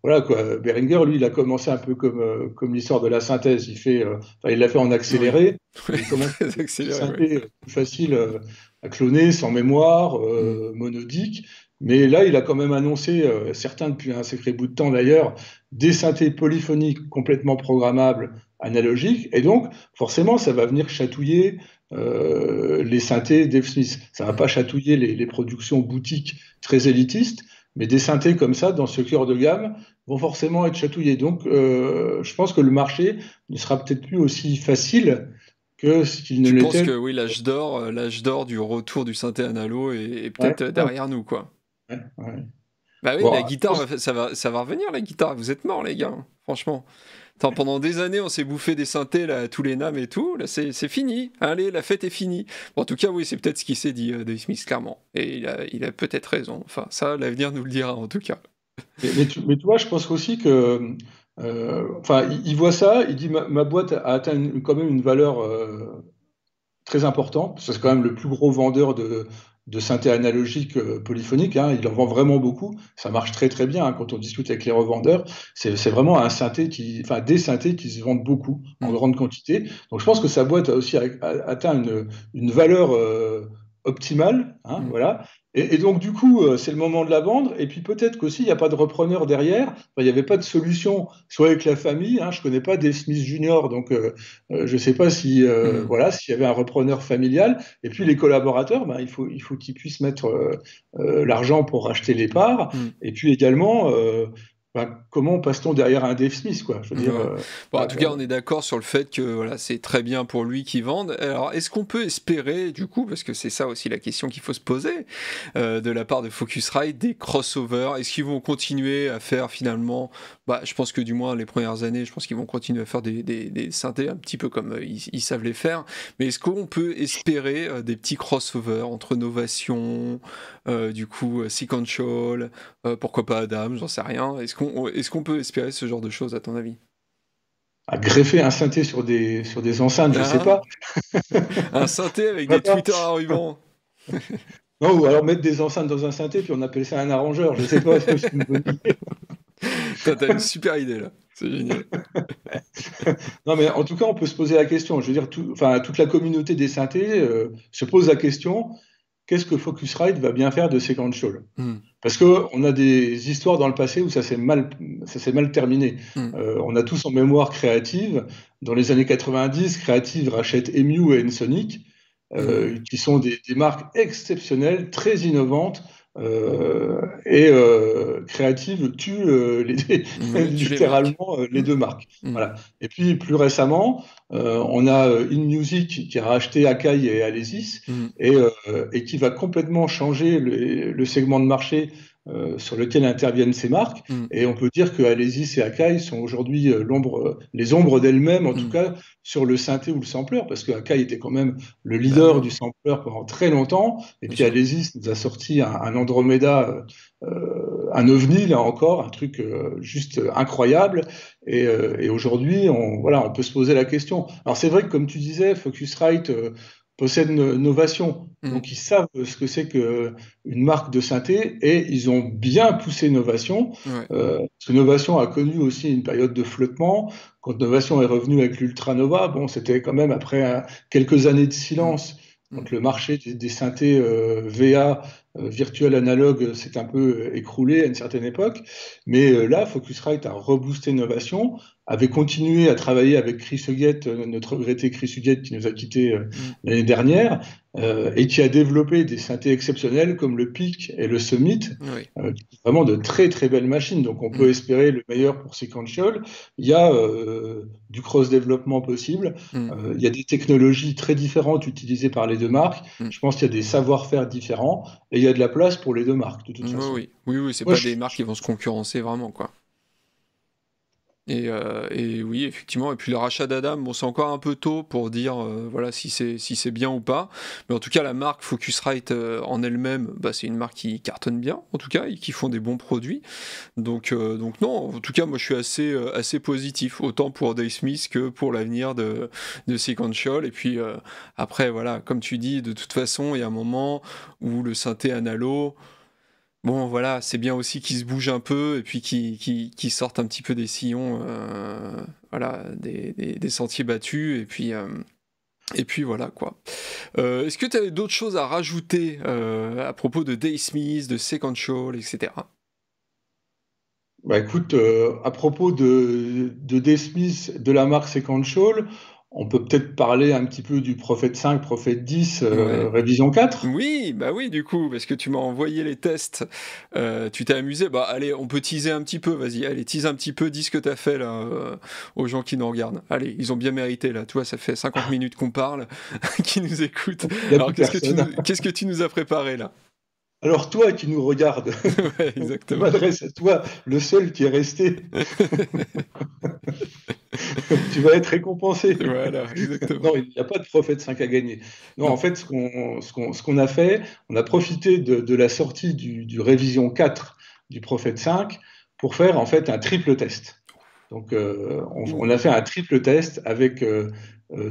Voilà quoi. Behringer, lui, il a commencé un peu comme l'histoire de la synthèse. Il l'a fait en Oui. accéléré. Il commence avec Très des petits accéléré, ouais. synthés plus faciles à cloner, sans mémoire, Mmh. monodiques. Mais là, il a quand même annoncé, certains depuis un sacré bout de temps d'ailleurs, des synthés polyphoniques complètement programmables, analogiques. Et donc, forcément, ça va venir chatouiller les synthés Dave Smith. Ça va Mmh. pas chatouiller les productions boutiques très élitistes, mais des synthés comme ça, dans ce cœur de gamme, vont forcément être chatouillés. Donc, je pense que le marché ne sera peut-être plus aussi facile que ce qu'il ne Tu penses l'était. que oui, l'âge d'or du retour du synthé analo est Ouais, peut-être ouais, derrière nous, quoi. ouais, ouais. Bah oui, la Bon, guitare, ça va revenir, la guitare. Vous êtes morts, les gars, hein, franchement. Attends, pendant des années, on s'est bouffé des synthés, là, tous les NAM et tout. Là, c'est fini. Allez, la fête est finie. Bon, en tout cas, oui, c'est peut-être ce qu'il s'est dit, Dave Smith, clairement. Et il a peut-être raison. Enfin, ça, l'avenir nous le dira, en tout cas. mais tu vois, je pense aussi que, enfin, il voit ça, il dit ma boîte a atteint quand même une valeur très importante, parce que c'est quand même le plus gros vendeur de synthé analogique polyphonique, hein, il en vend vraiment beaucoup, ça marche très très bien hein, quand on discute avec les revendeurs, c'est vraiment enfin des synthés qui se vendent beaucoup, en Hmm. grande quantité. Donc je pense que sa boîte a aussi atteint une valeur optimale, hein, Hmm. voilà. Et donc du coup, c'est le moment de la vendre, et puis peut-être qu'aussi il n'y a pas de repreneur derrière, enfin, il n'y avait pas de solution, soit avec la famille, hein, je connais pas des Smith Junior, donc je ne sais pas si Hmm. voilà s'il y avait un repreneur familial. Et puis les collaborateurs, ben, il faut qu'ils puissent mettre l'argent pour racheter les parts. Hmm. Et puis également, ben, comment passe-t-on derrière un Dave Smith, quoi? Je veux dire, Ouais. Bon, en ah, tout cas, on est d'accord sur le fait que voilà, c'est très bien pour lui qui vende. Alors, est-ce qu'on peut espérer, du coup, parce que c'est ça aussi la question qu'il faut se poser, de la part de Focusrite, des crossovers? Est-ce qu'ils vont continuer à faire finalement, bah, je pense que du moins les premières années, je pense qu'ils vont continuer à faire des synthés un petit peu comme ils savent les faire. Mais est-ce qu'on peut espérer des petits crossovers entre Novation, du coup, Sequential, pourquoi pas Adam, j'en sais rien. Est-ce qu'on peut espérer ce genre de choses à ton avis? à greffer un synthé sur des enceintes, je sais Ah, pas. un synthé avec des Pourquoi pas. tweeters à ruban. Non, ou alors mettre des enceintes dans un synthé, puis on appelle ça un arrangeur, je sais pas, c'est une bonne idée. T'as une super idée là, c'est génial. Non, mais en tout cas, on peut se poser la question. Je veux dire, enfin, toute la communauté des synthés se pose la question, qu'est-ce que Focusrite va bien faire de Sequential? Hmm, Parce qu'on a des histoires dans le passé où ça s'est mal terminé. hmm, On a tous en mémoire Creative. Dans les années 90, Creative rachète EMU et Ensoniq, hmm. qui sont des marques exceptionnelles, très innovantes. Creative tue Oui, tu les marques. littéralement les Hmm, deux marques. hmm, Voilà. Et puis plus récemment, on a InMusic qui a racheté Akai et Alesis hmm. et qui va complètement changer le segment de marché sur lequel interviennent ces marques. Hmm, Et on peut dire que Alesis et Akai sont aujourd'hui les ombres d'elles-mêmes, en tout hmm. cas sur le synthé ou le sampler, parce que Akai était quand même le Bah leader oui, du sampler pendant très longtemps. Et bien puis sûr. Alesis nous a sorti un Andromeda un ovni, là encore, un truc juste incroyable. Et aujourd'hui, on peut se poser la question. Alors c'est vrai que, comme tu disais, Focusrite possède Novation. Donc ils savent ce que c'est qu'une marque de synthé et ils ont bien poussé Novation. Ouais. Parce que Novation a connu aussi une période de flottement. Quand Novation est revenu avec l'Ultranova, bon, c'était quand même après quelques années de silence. Donc le marché des synthés VA, virtuel analogue, s'est un peu écroulé à une certaine époque. Mais là, Focusrite a reboosté Novation, avait continué à travailler avec Chris Huguette, notre regretté Chris Huguette qui nous a quittés l'année dernière, et qui a développé des synthés exceptionnels comme le Peak et le Summit, qui sont vraiment de très très belles machines. Donc on peut espérer le meilleur pour Sequential. Il y a du cross-développement possible. Il y a des technologies très différentes utilisées par les deux marques. Je pense qu'il y a des savoir-faire différents et il y a de la place pour les deux marques de toute façon. Oui, c'est pas des marques qui vont se concurrencer vraiment, quoi. Et oui, effectivement. Et puis le rachat d'Adam, bon, c'est encore un peu tôt pour dire voilà, si c'est bien ou pas. Mais en tout cas, la marque Focusrite en elle-même, bah, c'est une marque qui cartonne bien, en tout cas, et qui font des bons produits. Donc non, en tout cas, moi je suis assez positif, autant pour Dave Smith que pour l'avenir de Sequential. Et puis après, voilà, comme tu dis, de toute façon, il y a un moment où le synthé analo. Bon, voilà, c'est bien aussi qu'ils se bougent un peu et puis qu'ils sortent un petit peu des sillons, voilà, des sentiers battus et puis voilà quoi. Est-ce que tu avais d'autres choses à rajouter à propos de Dave Smith, de Sequential, etc. Bah écoute, à propos de Dave Smith, de la marque Sequential, on peut peut-être parler un petit peu du Prophet 5, Prophet 10, révision 4. Oui, bah oui, du coup, parce que tu m'as envoyé les tests, tu t'es amusé, bah allez, on peut teaser un petit peu, vas-y, allez, tease un petit peu, dis ce que t'as fait là, aux gens qui nous regardent. Allez, ils ont bien mérité là, tu vois, ça fait 50 minutes qu'on parle, qui nous écoutent. Alors qu'est-ce que tu nous as préparé là? Alors toi qui nous regardes, ouais, je exactement. m'adresse à toi, le seul qui est resté. Tu vas être récompensé. Voilà, exactement. Non, il n'y a pas de Prophète 5 à gagner. Non, en fait, ce qu'on a fait, on a profité de la sortie du révision 4 du Prophète 5 pour faire en fait un triple test. Donc, on a fait un triple test avec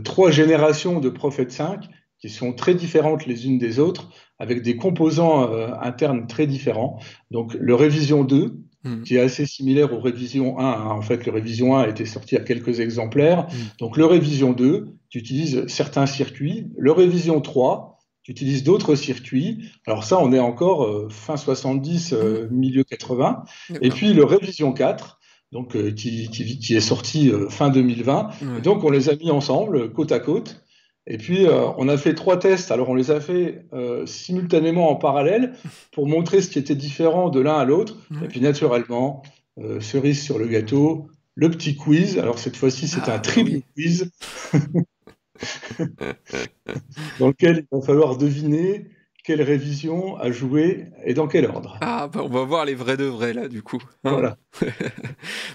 3 générations de Prophète 5 qui sont très différentes les unes des autres, avec des composants internes très différents. Donc, le révision 2, qui est assez similaire au révision 1. Hein. En fait, le révision 1 a été sorti à quelques exemplaires. Donc, le révision 2, tu utilises certains circuits. Le révision 3, tu utilises d'autres circuits. Alors ça, on est encore fin 70, milieu 80. Et puis, le révision 4, donc, qui est sorti fin 2020. Et donc, on les a mis ensemble, côte à côte. Et puis, on a fait 3 tests. Alors, on les a fait simultanément en parallèle pour montrer ce qui était différent de l'un à l'autre. Et puis, naturellement, cerise sur le gâteau, le petit quiz. Alors, cette fois-ci, c'est un triple quiz dans lequel il va falloir deviner quelle révision a joué et dans quel ordre. Ah, bah on va voir les vrais de vrais là, du coup. Hein. Voilà.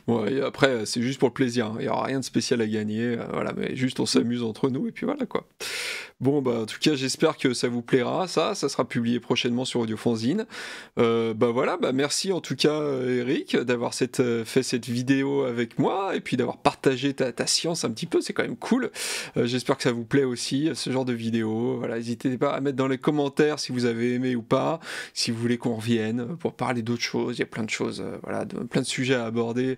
Bon, et après, c'est juste pour le plaisir. Hein. Il n'y aura rien de spécial à gagner. Voilà, mais juste on s'amuse entre nous et puis voilà quoi. Bon, bah en tout cas, j'espère que ça vous plaira. Ça sera publié prochainement sur Audiofanzine. Bah voilà, bah merci en tout cas, Eric, d'avoir fait cette vidéo avec moi et puis d'avoir partagé ta science un petit peu. C'est quand même cool. J'espère que ça vous plaît aussi, ce genre de vidéo. Voilà, n'hésitez pas à mettre dans les commentaires si vous avez aimé ou pas, si vous voulez qu'on revienne pour parler d'autres choses. Il y a plein de choses, voilà, plein de sujets à aborder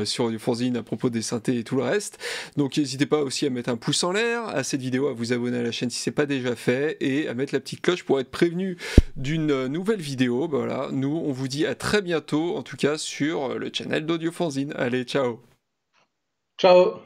sur Audiofanzine à propos des synthés et tout le reste. Donc n'hésitez pas aussi à mettre un pouce en l'air à cette vidéo, à vous abonner à la chaîne si c'est pas déjà fait et à mettre la petite cloche pour être prévenu d'une nouvelle vidéo. Bah voilà, nous on vous dit à très bientôt en tout cas sur le channel d'Audiofanzine. Allez, ciao. Ciao.